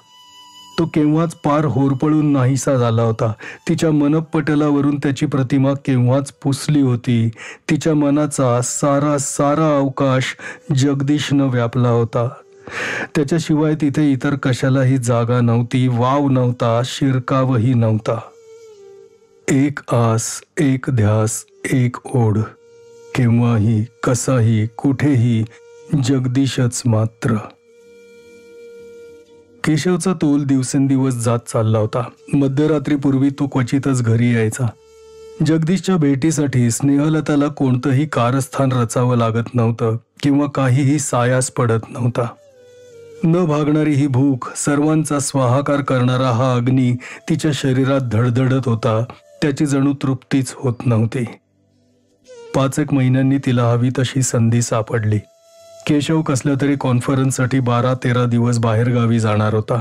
तो केव्हाच पार होरपळून नाहीसा झाला होता. तिच्या मनपटलावरून त्याची प्रतिमा केव्हाच पुसली होती. तिच्या मनाचा सारा सारा अवकाश जगदीशनं व्यापला होता. त्याच्याशिवाय तिथे इतर कशालाही जागा नव्हती, वाव नव्हता, शिरकावही नव्हता. एक आस, एक ध्यास, एक ओढ. केव्हाही, कसाही, कुठेही जगदीशच मात्र. केशवचा तोल दिवसेंदिवस जात चालला होता. मध्यरात्रीपूर्वी तो क्वचितच घरी यायचा. जगदीशच्या भेटीसाठी स्नेहलताला कोणतंही कारस्थान रचावं लागत नव्हतं किंवा काहीही सायास पडत नव्हता. न भागणारी ही भूक, सर्वांचा स्वाहाकार करणारा हा अग्नी तिच्या शरीरात धडधडत होता. त्याची जणू तृप्तीच होत नव्हती. 5-1 महिन्यांनी तिला हवी तशी संधी सापडली. केशव कसल्या तरी कॉन्फरन्ससाठी 12-13 दिवस बाहेरगावी जाणार होता.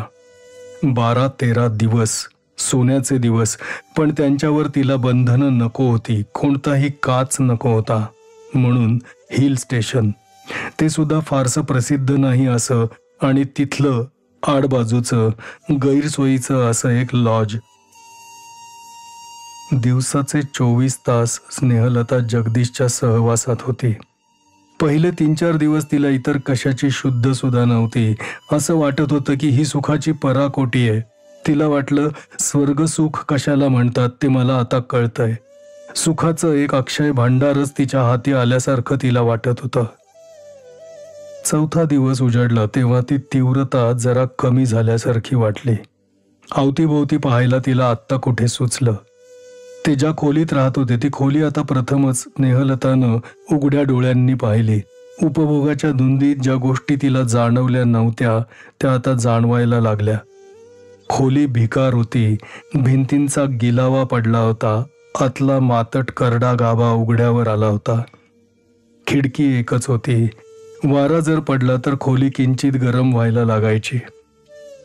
12-13 दिवस, सोन्याचे दिवस. पण त्यांच्यावर तिला बंधनं नको होती, कोणताही काच नको होता. म्हणून हिल स्टेशन, ते सुद्धा फारसं प्रसिद्ध नाही असं, आणि तिथलं आडबाजूचं गैरसोयीचं असं एक लॉज. दिवसाचे 24 तास स्नेहलता जगदीशच्या सहवासात होती. पहिले 3-4 दिवस तिला इतर कशाची शुद्ध सुद्धा नव्हती. असं वाटत होतं की ही सुखाची पराकोटी आहे. तिला वाटलं स्वर्गसुख कशाला म्हणतात ते मला आता कळतंय. सुखाचं एक अक्षय भांडारच तिच्या हाती आल्यासारखं तिला वाटत होतं. 4था दिवस उजाडला तेव्हा ती तीव्रता जरा कमी झाल्यासारखी वाटली. अवतीभोवती पाहायला तिला आत्ता कुठे सुचलं. ते ज्या खोलीत राहत होते ती खोली आता प्रथमच स्नेहलतानं उघड्या डोळ्यांनी पाहिली. उपभोगाच्या धुंदीत ज्या गोष्टी तिला जाणवल्या नव्हत्या त्या आता जाणवायला लागल्या. खोली भिकार होती. भिंतींचा गिलावा पडला होता. आतला मातट करडा गाभा उघड्यावर आला होता. खिडकी एकच होती. वारा जर पडला तर खोली किंचित गरम व्हायला लागायची.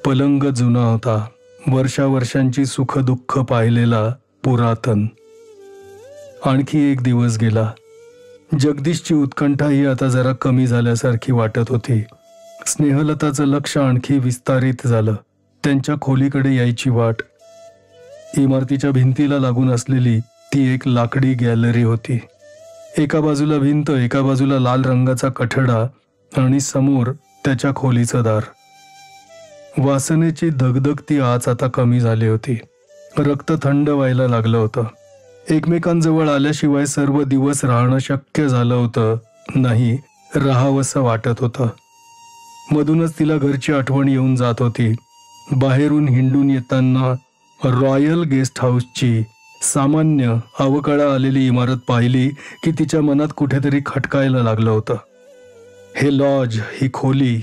पलंग जुना होता. वर्षांची सुखदुःख पाहिलेला, पुरातन. आणखी एक दिवस गेला. जगदीशची उत्कंठाही आता जरा कमी झाल्यासारखी वाटत होती. स्नेहलताचं लक्ष आणखी विस्तारित झालं. त्यांच्या खोलीकडे यायची वाट. इमारतीच्या भिंतीला लागून असलेली ती एक लाकडी गॅलरी होती. एका बाजूला भिंत, एका बाजूला लाल रंगाचा कठडा आणि समोर त्याच्या खोलीचं दार. वासनेची धगधगती आच आता कमी झाली होती. रक्त थंड व्हायला लागलं होतं. एकमेकांजवळ आल्याशिवाय सर्व दिवस राहणं शक्य झालं होतं नाही, राहावंसं वाटत होतं. मधूनच तिला घरची आठवण येऊन जात होती. बाहेरून हिंडून येताना रॉयल गेस्ट हाऊसची सामान्य अवकळा आलेली इमारत पाहिली की तिच्या मनात कुठेतरी खटकायला लागलं होतं. हे लॉज, ही खोली.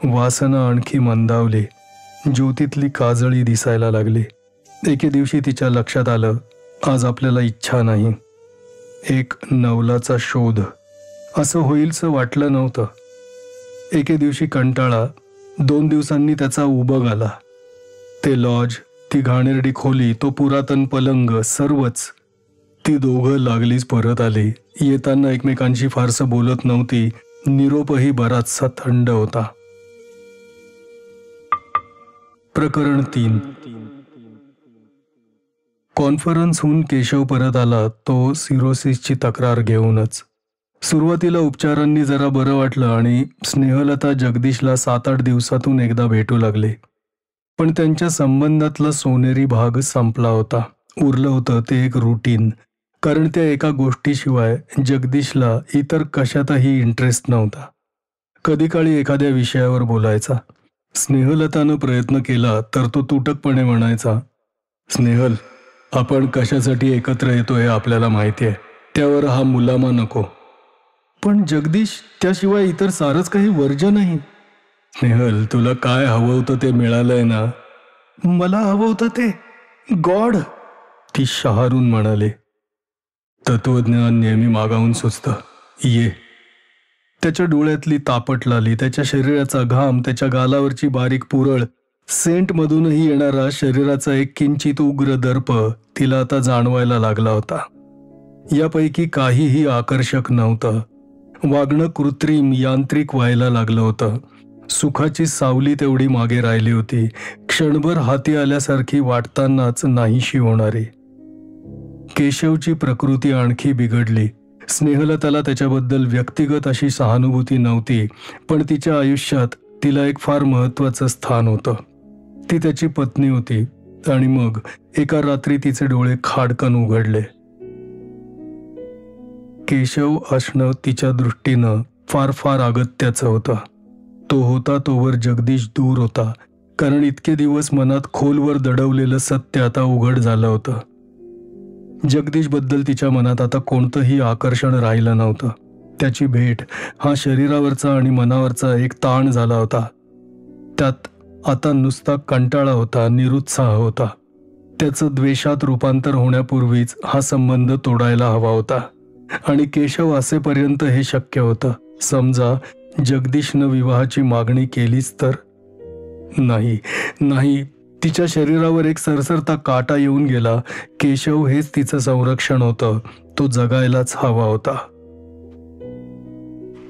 वासना आणखी मंदावली. ज्योतीतली काजळी दिसायला लागली. एके दिवशी तिच्या लक्षात आलं, आज आपल्याला इच्छा नाही. एक नवलाचा शोध. असं होईलसं वाटलं नव्हतं. एके दिवशी कंटाळा, 2 दिवसांनी त्याचा उबग आला. ते लॉज, ती घाणेरडी खोली, तो पुरातन पलंग, सर्वच. ती दोघं लागलीच परत आली. येताना एकमेकांशी फारसं बोलत नव्हती. निरोपही बराचसा थंड होता. प्रकरण 3. कॉन्फरन्सहून केशव परत आला, तो सिरोसिसची तक्रार घेऊनच. सुरुवातीला उपचारांनी जरा बरं वाटलं आणि स्नेहलता जगदीशला 7-8 दिवसातून एकदा भेटू लागले. पण त्यांच्या संबंधातला सोनेरी भाग संपला होता. उरलं होतं ते एक रुटीन. कारण त्या एका गोष्टीशिवाय जगदीशला इतर कशातही इंटरेस्ट नव्हता. कधी काळी एखाद्या विषयावर बोलायचा. स्नेहलतानं प्रयत्न केला तर तो तुटकपणे म्हणायचा, स्नेहल, आपण कशासाठी एकत्र येतोय आपल्याला माहिती आहे. त्यावर हा मुलामा नको. पण जगदीश, त्याशिवाय इतर सारंच काही वर्ज नाही. स्नेहल, तुला काय हवं होतं ते मिळालंय ना. मला हवं होतं ते गॉड, ती शहारून म्हणाले. तत्वज्ञान नेहमी मागाहून सुचतं. ये. त्याच्या डोळ्यातली तापट लाली, त्याच्या शरीराचा घाम, त्याच्या गालावरची बारीक पुरळ, सेंटमधूनही येणारा शरीराचा एक किंचित उग्र दर्प तिला आता जाणवायला लागला होता. यापैकी काहीही आकर्षक नव्हतं. वागणं कृत्रिम, यांत्रिक व्हायला लागलं होतं. सुखाची सावली तेवढी मागे राहिली होती, क्षणभर हाती आल्यासारखी वाटतानाच नाहीशी होणारी. केशवची प्रकृती आणखी बिघडली. स्नेहलताला त्याच्याबद्दल व्यक्तिगत अशी सहानुभूती नव्हती, पण तिच्या आयुष्यात तिला एक फार महत्त्वाचं स्थान होतं. ती त्याची पत्नी होती. आणि मग एका रात्री तिचे डोळे खाडकन उघडले. केशव असणं तिच्या दृष्टीनं फार फार अगत्याचं होतं. तो होता तोवर जगदीश दूर होता, कारण इतके दिवस मनात खोलवर दडवलेलं सत्य आता उघड झालं होतं. जगदीशबद्दल तिच्या मनात आता कोणतंही आकर्षण राहिलं नव्हतं. त्याची भेट हा शरीरावरचा आणि मनावरचा एक ताण झाला होता. त्यात आता नुसता कंटाळा होता, निरुत्साह होता. त्याचं द्वेषात रूपांतर होण्यापूर्वीच हा संबंध तोडायला हवा होता. आणि केशव असेपर्यंत हे शक्य होतं. समजा जगदीशनं विवाहाची मागणी केलीच तर. नाही नाही, तिच्या शरीरावर एक सरसरता काटा येऊन गेला. केशव हेच तिचं संरक्षण होतं. तो जगायलाच हवा होता.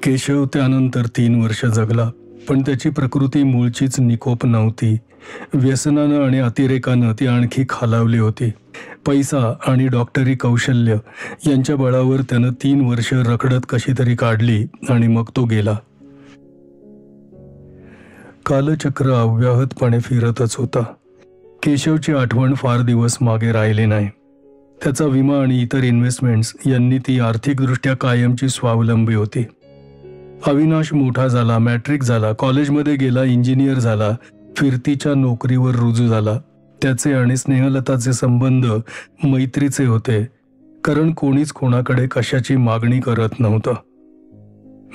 केशव त्यानंतर 3 वर्ष जगला, पण त्याची प्रकृती मूळचीच निकोप नव्हती. व्यसनानं आणि अतिरेकानं ती आणखी खालावली होती. पैसा आणि डॉक्टरी कौशल्य यांच्या बळावर त्यानं 3 वर्ष रखडत कशी तरी काढली आणि मग तो गेला. कालचक्र अव्याहतपणे फिरतच होता. केशवची आठवण फार दिवस मागे राहिली नाही. त्याचा विमा आणि इतर इन्व्हेस्टमेंट्स यांनी ती आर्थिकदृष्ट्या कायमची स्वावलंबी होती. अविनाश मोठा झाला, मॅट्रिक झाला, कॉलेजमध्ये गेला, इंजिनियर झाला, फिरतीच्या नोकरीवर रुजू झाला. त्याचे आणि स्नेहलताचे संबंध मैत्रीचे होते, कारण कोणीच कोणाकडे कशाची मागणी करत नव्हतं.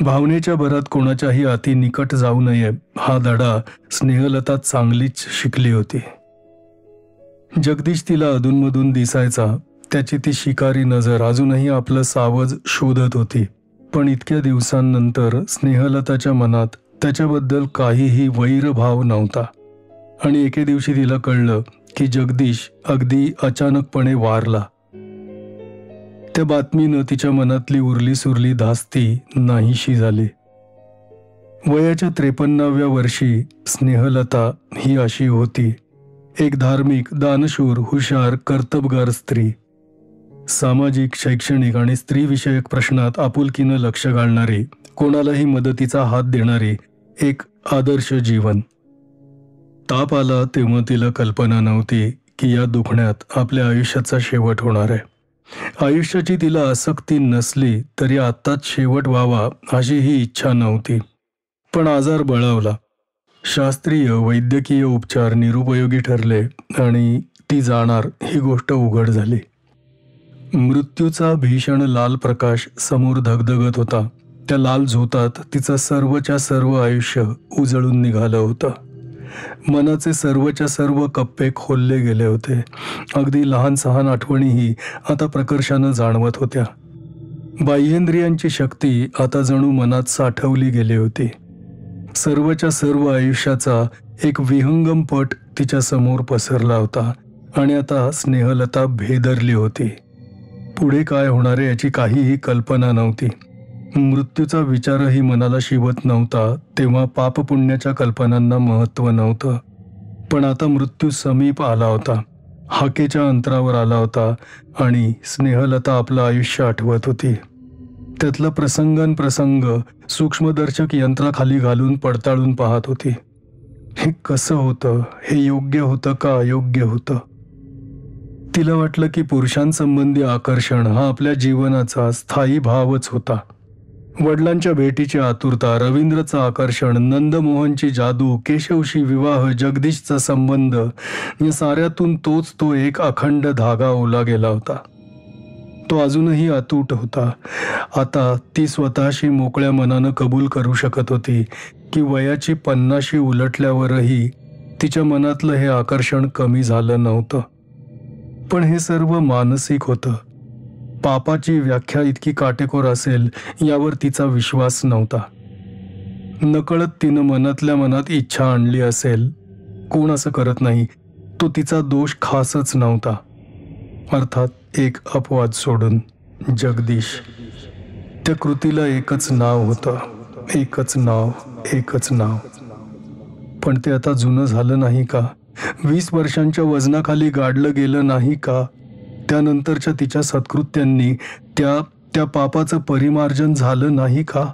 भावनेच्या भरात कोणाच्याही अति निकट जाऊ नये हा धडा स्नेहलता चांगलीच शिकली होती. जगदीश तिला अधूनमधून दिसायचा. त्याची ती शिकारी नजर अजूनही आपलं सावज शोधत होती. पण इतक्या दिवसांनंतर स्नेहलताच्या मनात त्याच्याबद्दल काहीही वैरभाव नव्हता. आणि एके दिवशी तिला कळलं की जगदीश अगदी अचानकपणे वारला. त्या बातमीनं तिच्या मनातली उरली सुरली धास्ती नाहीशी झाली. वयाच्या 53व्या वर्षी स्नेहलता ही अशी होती. एक धार्मिक, दानशूर, हुशार, कर्तबगार स्त्री. सामाजिक, शैक्षणिक आणि स्त्रीविषयक प्रश्नात आपुलकीनं लक्ष घालणारी, कोणालाही मदतीचा हात देणारी, एक आदर्श जीवन. ताप आला तेव्हा तिला कल्पना नव्हती की या दुखण्यात आपल्या आयुष्याचा शेवट होणार आहे. आयुष्याची तिला आसक्ती नसली तरी आत्ताच शेवट व्हावा अशी ही इच्छा नव्हती. पण आजार बळावला. शास्त्रीय वैद्यकीय उपचार निरुपयोगी ठरले आणि ती जाणार ही गोष्ट उघड झाली. मृत्यूचा भीषण लाल प्रकाश समोर धगधगत होता. त्या लाल झोतात तिचं सर्वच्या सर्व आयुष्य उजळून निघालं होतं. मनाचे सर्वच्या सर्व कप्पे खोलले गेले होते. अगदी लहान सहान आठवणीही आता प्रकर्षानं जाणवत होत्या. बाह्येंद्रियांची शक्ती आता जणू मनात साठवली गेली होती. सर्वच्या सर्व आयुष्याचा एक विहंगम पट तिच्या समोर पसरला होता आणि आता स्नेहलता भेदरली होती. पुढे काय होणार आहे याची काहीही कल्पना नव्हती. मृत्यूचा विचारही मनाला शिवत नव्हता तेव्हा पापपुण्याच्या कल्पनांना महत्त्व नव्हतं. पण आता मृत्यू समीप आला होता, हाकेच्या अंतरावर आला होता आणि स्नेहलता आपलं आयुष्य आठवत होती. त्यातला प्रसंगांप्रसंग सूक्ष्मदर्शक यंत्राखाली घालून पडताळून पाहत होती. हे कसं होतं, हे योग्य होतं का अयोग्य होतं? तिला वाटलं की पुरुषांसंबंधी आकर्षण हा आपल्या जीवनाचा स्थायी भावच होता. वडिलांच्या भेटीची आतुरता, रवींद्रचं आकर्षण, नंदमोहनची जादू, केशवशी विवाह, जगदीशचा संबंध या साऱ्यातून तोच तो एक अखंड धागा ओला गेला होता. तो अजूनही अतूट होता. आता ती स्वतःशी मोकळ्या मनानं कबूल करू शकत होती की वयाची 50शी उलटल्यावरही तिच्या मनातलं हे आकर्षण कमी झालं नव्हतं. पण हे सर्व मानसिक होतं. पापाची व्याख्या इतकी काटेकोर असेल यावर तिचा विश्वास नव्हता. नकळत तिनं मनातल्या मनात इच्छा आणली असेल. कोण असं करत नाही. तो तिचा दोष खासच नव्हता. अर्थात एक अपवाद सोडून जगदीश. त्या कृतीला एकच नाव होतं, एकच नाव, एकच नाव. पण ते आता जुनं झालं नाही का? 20 वर्षांच्या वजनाखाली गाडलं गेलं नाही का? त्यानंतरच्या तिच्या सत्कृत्यांनी त्या पापाचं परिमार्जन झालं नाही का?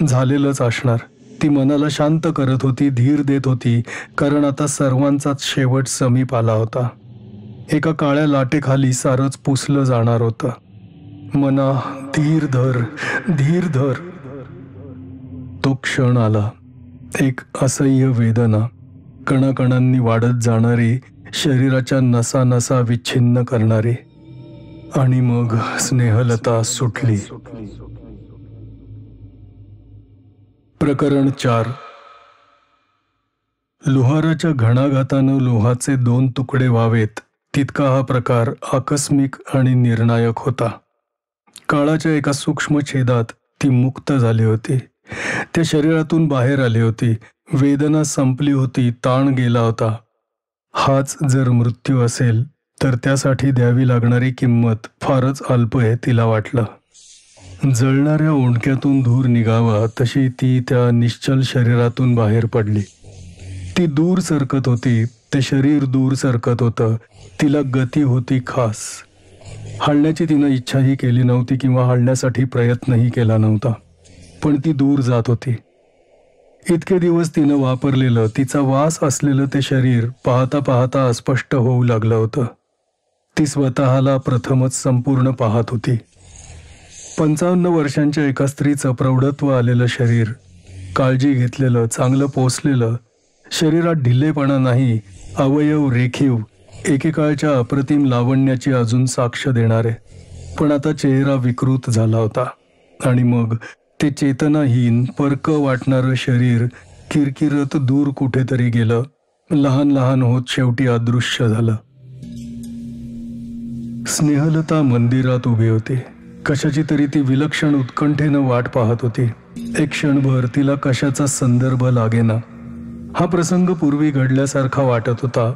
झालेलंच असणार. ती मनाला शांत करत होती, धीर देत होती, कारण आता सर्वांचाच शेवट समीप आला होता. एका काळ्या लाटेखाली सारंच पुसलं जाणार होतं. मना, धीर धर, धीर धर. तो क्षण आला. एक असह्य वेदना, कणाकणांनी वाढत जाणारी, शरीराच्या नसा नसा विच्छिन्न करणारी. आणि मग स्नेहलता सुटली. प्रकरण 4. लोहाराच्या घणाघातानं लोहाचे 2 तुकडे व्हावेत तितका हा प्रकार आकस्मिक आणि निर्णायक होता. काळाच्या एका सूक्ष्म छेदात ती मुक्त झाली होती. त्या शरीरातून बाहेर आली होती. वेदना संपली होती, ताण गेला होता. हाच जर मृत्यू असेल तर त्यासाठी द्यावी लागणारी किंमत फारच अल्प आहे तिला वाटलं. जळणाऱ्या ओंडक्यातून धूर निघावा तशी ती त्या निश्चल शरीरातून बाहेर पडली. ती दूर सरकत होती. ते शरीर दूर सरकत होतं. तिला गती होती खास. हलण्याची तिनं इच्छाही केली नव्हती किंवा हलण्यासाठी प्रयत्नही केला नव्हता. पण ती दूर जात होती. इतके दिवस तिनं वापरलेलं, तिचा वास असलेलं ते शरीर पाहता पाहता अस्पष्ट होऊ लागलं होतं. ती स्वतःला प्रथमच संपूर्ण पाहत होती. 55 वर्षांच्या एका स्त्रीचं प्रौढत्व आलेलं शरीर, काळजी घेतलेलं, चांगलं पोसलेलं, शरीरात ढिल्लेपणा नाही, अवयव रेखीव, एकेकाळच्या अप्रतिम लावण्याची अजून साक्ष देणारे. पण आता चेहरा विकृत झाला होता. आणि मग ते चेतनाहीन, परक वाटणारं शरीर किरकिरत दूर कुठेतरी गेलं. लहान लहान होत शेवटी अदृश्य झालं. स्नेहलता मंदिरात उभी होती. कशाची तरी ती विलक्षण उत्कंठेनं वाट पाहत होती. एक क्षणभर तिला कशाचा संदर्भ लागेना. हा प्रसंग पूर्वी घडल्यासारखा वाटत होता.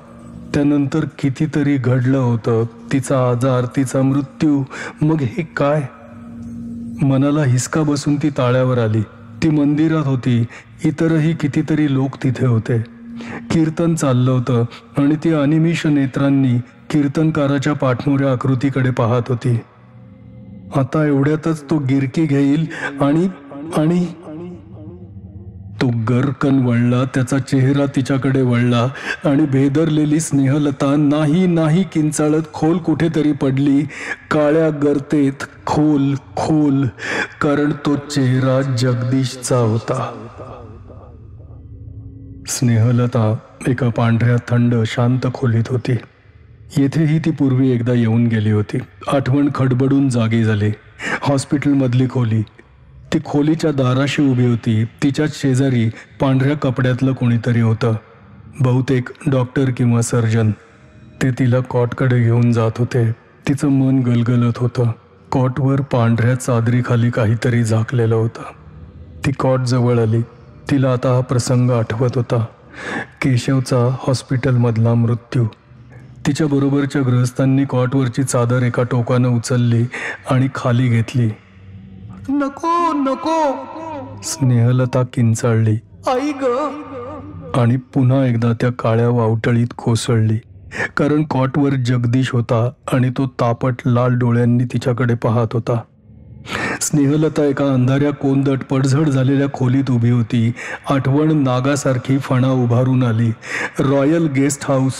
त्यानंतर कितीतरी घडलं होतं. तिचा आजार, तिचा मृत्यू, मग हे काय? मनाला हिसका बसून ती ताळ्यावर आली. ती मंदिरात होती. इतरही कितीतरी लोक तिथे होते. कीर्तन चाललं होतं आणि ती अनिमिष नेत्रांनी कीर्तनकाराच्या पाठमोऱ्या आकृतीकडे पाहत होती. आता एवढ्यातच तो गिरकी घेईल आणि तो गर्रकन वळला, त्याचा चेहरा तिच्याकडे वळला आणि भेदरलेली स्नेहलता नाही नाही किंचाळत खोल कुठेतरी पडली, काळ्या गर्तेत खोल खोल, कारण तो चेहरा जगदीशचा होता. स्नेहलता एका पांढऱ्या थंड शांत खोलीत होती. येथेही ती पूर्वी एकदा येऊन गेली होती. आठवण खडबडून जागी झाली. हॉस्पिटलमधली खोली. ती खोलीच्या दाराशी उभी होती. तिच्याच शेजारी पांढऱ्या कपड्यातलं कोणीतरी होतं, बहुतेक डॉक्टर किंवा सर्जन. ते तिला कॉटकडे घेऊन जात होते. तिचं मन गलगलत होतं. कॉटवर पांढऱ्या चादरीखाली काहीतरी झाकलेलं होतं. ती कॉट जवळ आली. तिला आता हा प्रसंग आठवत होता, केशवचा हॉस्पिटलमधला मृत्यू. तिच्या बरोबरच्या गृहस्थांनी कॉटवरची चादर एका टोकानं उचलली आणि खाली घेतली. नको नको, स्नेहलता किंचाळली, आई ग. आणि पुन्हा एकदा त्या काळ्या वावटळीत कोसळली, कारण कॉटवर जगदीश होता आणि तो तापट लाल डोळ्यांनी तिच्याकडे पाहत होता. स्नेहलता एका अंधाऱ्या कोंदट पडझड झालेल्या खोलीत उभी होती. आठवण नागासारखी फणा उभारून आली. Royal guest house.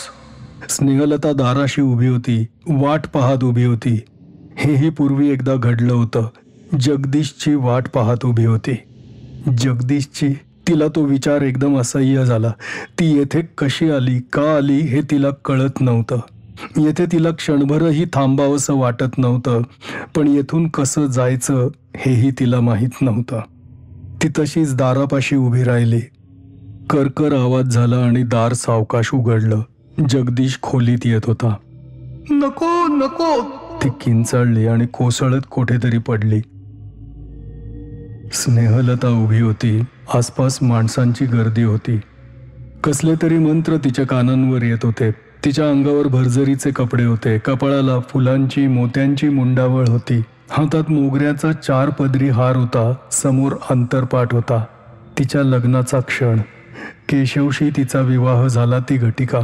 स्नेहलता दाराशी उभी होती, वाट पाहत उभी होती. हेही पूर्वी एकदा घडलं होतं. जगदीशची वाट पाहत उभी होती. जगदीशची. तिला तो विचार एकदम असह्य झाला. ती येथे कशी आली, का आली हे तिला कळत नव्हतं. येथे तिला क्षणभरही थांबावंसं वाटत नव्हतं, पण येथून कसं जायचं हेही तिला माहीत नव्हतं. ती तशीच दारापाशी उभी राहिली. करकर आवाज झाला आणि दार सावकाश उघडलं. जगदीश खोलीत येत होता. नको नको, ती किंचाळली आणि कोसळत कुठेतरी पडली. स्नेहलता उभी होती. आसपास माणसांची गर्दी होती. कसले तरी मंत्र तिच्या कानांवर येत होते. तिच्या अंगावर भरजरीचे कपडे होते. कपाळाला फुलांची मोत्यांची मुंडावळ होती. हातात मोगऱ्याचा 4 पदरी हार होता. समोर अंतरपाट होता. तिच्या लग्नाचा क्षण. केशवशी तिचा विवाह झाला ती घटिका.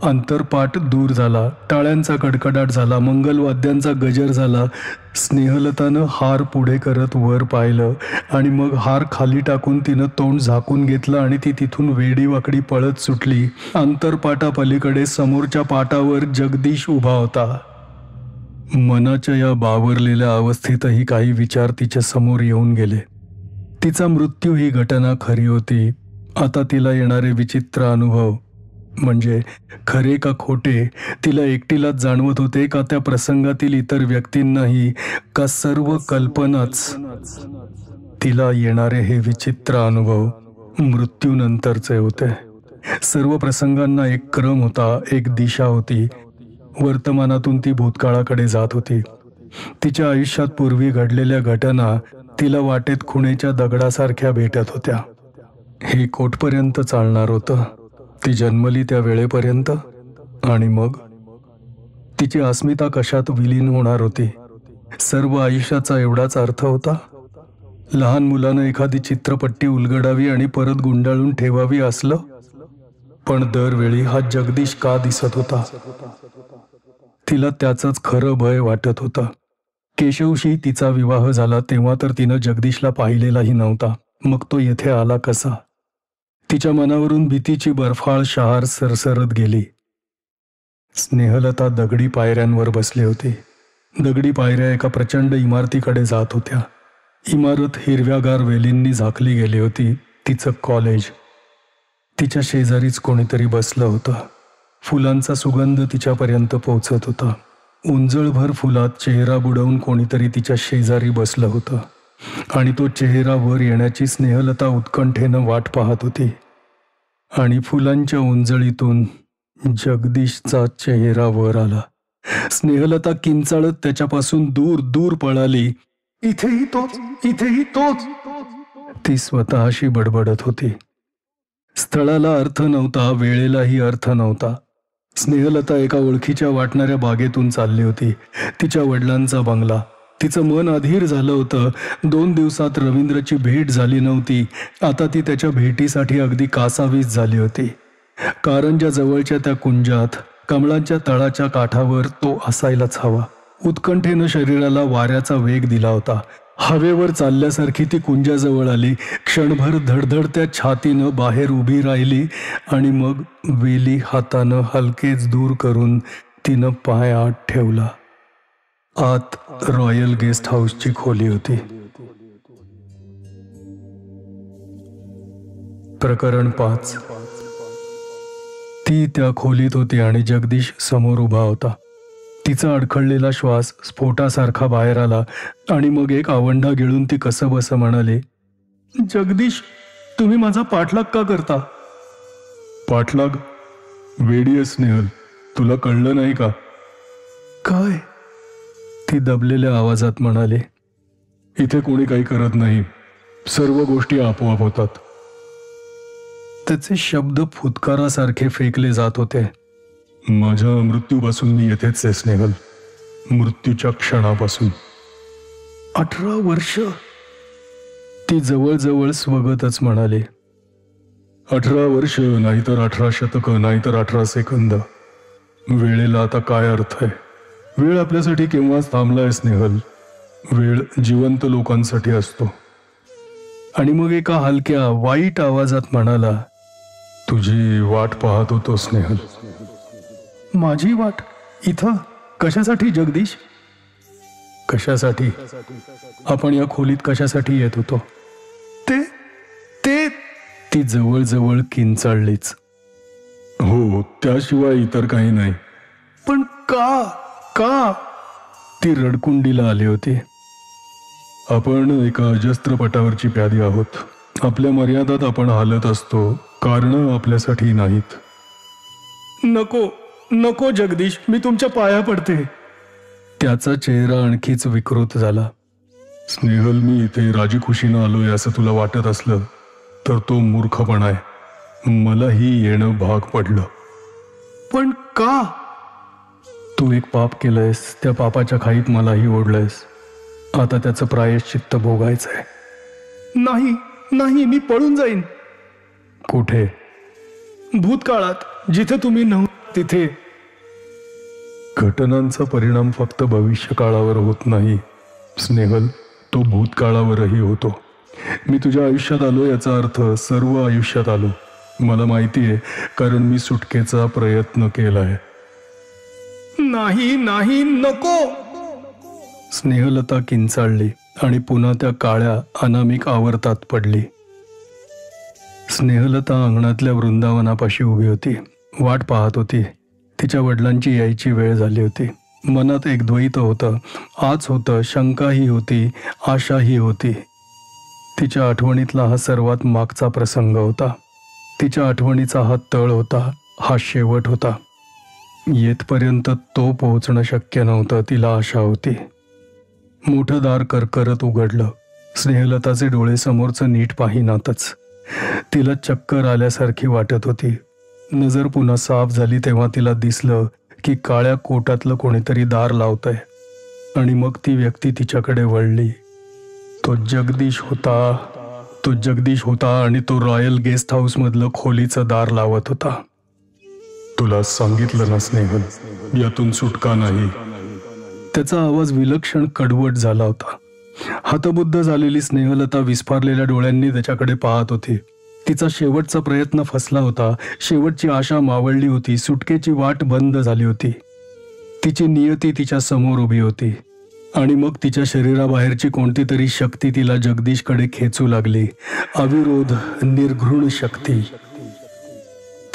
अंतरपाट दूर झाला. टाळ्यांचा कडकडाट झाला. मंगलवाद्यांचा गजर झाला. स्नेहलतानं हार पुढे करत वर पाहिलं आणि मग हार खाली टाकून तिनं तोंड झाकून घेतलं आणि ती तिथून वेडीवाकडी पळत सुटली. अंतरपाटापलीकडे समोरच्या पाटावर जगदीश उभा होता. मनाच्या या बावरलेल्या अवस्थेतही काही विचार तिच्या समोर येऊन गेले. तिचा मृत्यू ही घटना खरी होती. आता तिला येणारे विचित्र अनुभव, म्हणजे खरे का खोटे, तिला एकटीलाच जाणवत होते का त्या प्रसंगातील इतर व्यक्तींनाही, का सर्व कल्पनाच? तिला येणारे हे विचित्र अनुभव मृत्यूनंतरचे होते. सर्व प्रसंगांना एक क्रम होता, एक दिशा होती. वर्तमानातून ती भूतकाळाकडे जात होती. तिच्या आयुष्यात पूर्वी घडलेल्या घटना तिला वाटेत खुणेच्या दगडासारख्या भेटत होत्या. हे कोठपर्यंत चालणार होतं? ती जन्मली त्या वेळेपर्यंत? आणि मग तिची अस्मिता कशात विलीन होणार होती? सर्व आयुष्याचा एवढाच अर्थ होता? लहान मुलानं एखादी चित्रपट्टी उलगडावी आणि परत गुंडाळून ठेवावी असलं? पण दरवेळी हा जगदीश का दिसत होता? तिला त्याचंच खरं भय वाटत होतं. केशवशी तिचा विवाह झाला तेव्हा तर तिनं जगदीशला पाहिलेलाही नव्हता. मग तो येथे आला कसा? तिच्या मनावरून भीतीची बर्फाळ शहार सरसरत गेली. स्नेहलता दगडी पायऱ्यांवर बसली होती. दगडी पायऱ्या एका प्रचंड इमारतीकडे जात होत्या. इमारत हिरव्यागार वेलींनी झाकली गेली होती. तिचं कॉलेज. तिच्या शेजारीच कोणीतरी बसलं होतं. फुलांचा सुगंध तिच्यापर्यंत पोचत होता. उंजळभर फुलात चेहरा बुडवून कोणीतरी तिच्या शेजारी बसलं होतं आणि तो चेहरा वर येण्याची स्नेहलता उत्कंठेनं वाट पाहत होती. आणि फुलांच्या उंजळीतून जगदीशचा चेहरा वर आला. स्नेहलता किंचाळत त्याच्यापासून दूर दूर पळाली. इथेही तोच, इथेही तोच, ती स्वतःशी बडबडत होती. स्थळाला अर्थ नव्हता, वेळेलाही अर्थ नव्हता. स्नेहलता एका ओळखीच्या वाटणाऱ्या बागेतून चालली होती. तिच्या वडिलांचा बंगला. तिचं मन अधीर झालं होतं. 2 दिवसात रवींद्रची भेट झाली नव्हती. आता ती त्याच्या भेटीसाठी अगदी कासावीस झाली होती. कारंजा जवळच्या त्या कुंजात, कमळाच्या तळाच्या काठावर तो असायलाच हवा. उत्कंठेनं शरीराला वाऱ्याचा वेग दिला होता. हवेवर चालल्यासारखी ती कुंजाजवळ आली. क्षणभर धडधडत्या छातीनं बाहेर उभी राहिली आणि मग वेली हातानं हलकेच दूर करून तिनं पाय आत ठेवला. आत रॉयल गेस्ट हाऊसची खोली होती. प्रकरण 5. ती त्या खोलीत होती आणि जगदीश समोर उभा होता. तिचा अडखळलेला श्वास स्फोटासारखा बाहेर आला आणि मग एक आवंढा गिळून ती कसंबसं म्हणाली, जगदीश, तुम्ही माझा पाठलाग का करता? पाठलाग? वेडी आहेस स्नेहल, तुला कळलं नाही का? काय? ती दबलेल्या आवाजात म्हणाली, इथे कोणी काही करत नाही, सर्व गोष्टी आपोआप होतात. त्याचे शब्द फुतकारासारखे फेकले जात होते. माझ्या मृत्यूपासून मी येथेच आहे स्नेहल, मृत्यूच्या क्षणापासून. 18 वर्ष? ती जवळजवळ स्वगतच म्हणाली. 18 वर्ष, नाहीतर 18 शतकं, नाहीतर 18 सेकंद. वेळेला आता काय अर्थ आहे? वेळ आपल्यासाठी केव्हाच थांबलाय स्नेहल. वेळ जिवंत लोकांसाठी असतो. आणि मग एका हलक्या वाईट आवाजात म्हणाला, तुझी वाट पाहत होतो स्नेहल. माझी वाट? इथं कशासाठी जगदीश? कशासाठी? आपण या खोलीत कशासाठी येत होतो? ते ती जवळजवळ किंचाळलीच. हो, त्याशिवाय इतर काही नाही. पण का? का? ती रडकुंडीला आली होती. आपण एका अजस्त्रपटावरची प्यादी आहोत. आपल्या मर्यादात आपण हालत असतो, कारणं आपल्यासाठी नाहीत. नको नको जगदीश, मी तुमच्या पाया पडते. त्याचा चेहरा आणखीच विकृत झाला. स्नेहल, मी इथे राजीखुशीनं आलोय असं तुला वाटत असलं तर तो मूर्खपणा आहे. मलाही येणं भाग पडलं. पण का? तू एक पाप केलंयस, त्या पापाच्या खाईत मलाही ओढलंयस. आता त्याचं प्रायश्चित्त भोगायचंय. नाही नाही, मी पळून जाईन. कुठे? भूतकाळात, जिथे तुम्ही नव्हते तिथे. घटनांचा परिणाम फक्त भविष्यकाळावर होत नाही स्नेहल, तो भूतकाळावरही होतो. मी तुझ्या आयुष्यात आलो याचा अर्थ सर्व आयुष्यात आलो. मला माहिती आहे, कारण मी सुटकेचा प्रयत्न केलाय. नाही नाही, नको. स्नेहलता किंचाळली आणि पुन्हा त्या काळ्या अनामिक आवर्तात पडली. स्नेहलता अंगणातल्या वृंदावनापाशी उभी होती. वाट पाहत होती. तिच्या वडिलांची यायची वेळ झाली होती. मनात एक द्वैत होतं. आज होतं, शंकाही होती, आशाही होती. तिच्या आठवणीतला हा सर्वात मागचा प्रसंग होता. तिच्या आठवणीचा हा तळ होता, हा शेवट होता. येथपर्यंत तो पोहोचणं शक्य नव्हतं. तिला आशा होती. मोठं दार करकरत उघडलं. स्नेहलताचे डोळे समोरचं नीट पाहिनातच. तिला चक्कर आल्यासारखी वाटत होती. नजर पुन्हा साफ झाली तेव्हा तिला दिसलं की काळ्या कोटातलं कोणीतरी दार लावतंय. आणि मग ती व्यक्ती तिच्याकडे वळली. तो जगदीश होता आणि तो रॉयल गेस्ट हाऊस मधलं खोलीचं दार लावत होता. तुला सांगितलं ना स्नेहल, यातून सुटका नाही. त्याचा आवाज विलक्षण कडवट झाला होता. हतबुद्ध झालेली स्नेहलता विस्फारलेल्या डोळ्यांनी त्याच्याकडे पाहत होती. तिचा शेवटचा प्रयत्न फसला होता. शेवटची आशा मावळली होती. सुटकेची वाट बंद झाली होती. तिची नियती तिच्या समोर उभी होती. आणि मग तिच्या शरीराबाहेरची कोणती तरी शक्ती तिला जगदीशकडे खेचू लागली. अविरोध, निर्घृण शक्ती.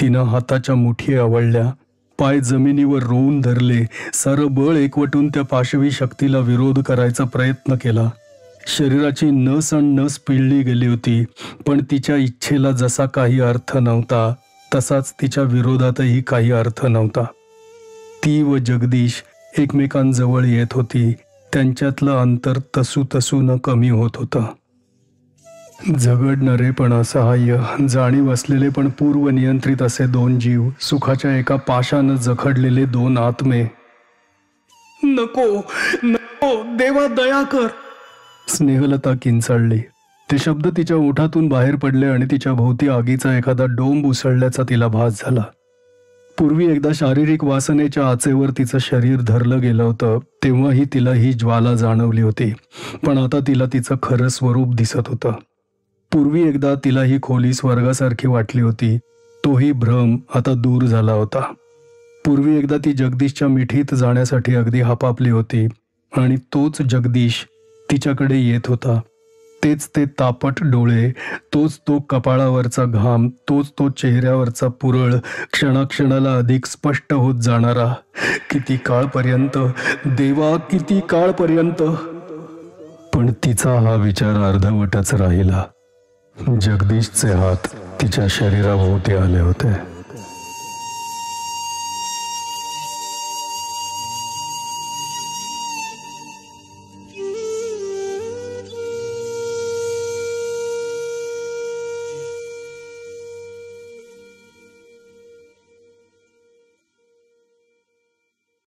तिनं हाताच्या मुठी आवळल्या, पाय जमिनीवर रोवून धरले. सारं बळ एकवटून त्या पाशवी शक्तीला विरोध करायचा प्रयत्न केला. शरीराची नस आणि नस पिळली गेली होती. पण तिच्या इच्छेला जसा काही अर्थ नव्हता, तसाच तिच्या विरोधातही काही अर्थ नव्हता. ती व जगदीश एकमेकांजवळ येत होती. त्यांच्यातलं अंतर तसून कमी होत होतं. झगडणारे पण असहाय्य, जाणीव असलेले पण पूर्वनियंत्रित असे दोन जीव, सुखाच्या एका पाशानं जखडलेले दोन आत्मे. नको नको, देवा दया कर. स्नेहलता किंचाळली. ते शब्द तिच्या ओठातून बाहेर पडले आणि तिच्या भोवती आगीचा एखादा डोंब उसळल्याचा तिला भास झाला. पूर्वी एकदा शारीरिक वासनेच्या आचेवर तिचं शरीर धरलं गेलं होतं, तेव्हाही तिला ही ज्वाला जाणवली होती, पण आता तिला तिचं खरं स्वरूप दिसत होतं. पूर्वी एकदा तिला ही खोली स्वर्गासारखी वाटली होती, तोही भ्रम आता दूर झाला होता. पूर्वी एकदा ती जगदीशच्या मिठीत जाण्यासाठी अगदी हापापली होती आणि तोच जगदीश तिच्याकडे येत होता. तेच ते तापट डोळे, तोच तो कपाळावरचा घाम, तोच तो चेहऱ्यावरचा पुरळ, क्षणाक्षणाला अधिक स्पष्ट होत जाणारा. किती काळपर्यंत देवा, किती काळपर्यंत? पण तिचा हा विचार अर्धवटच राहिला. जगदीशचे हात तिच्या शरीराभोवती आले होते.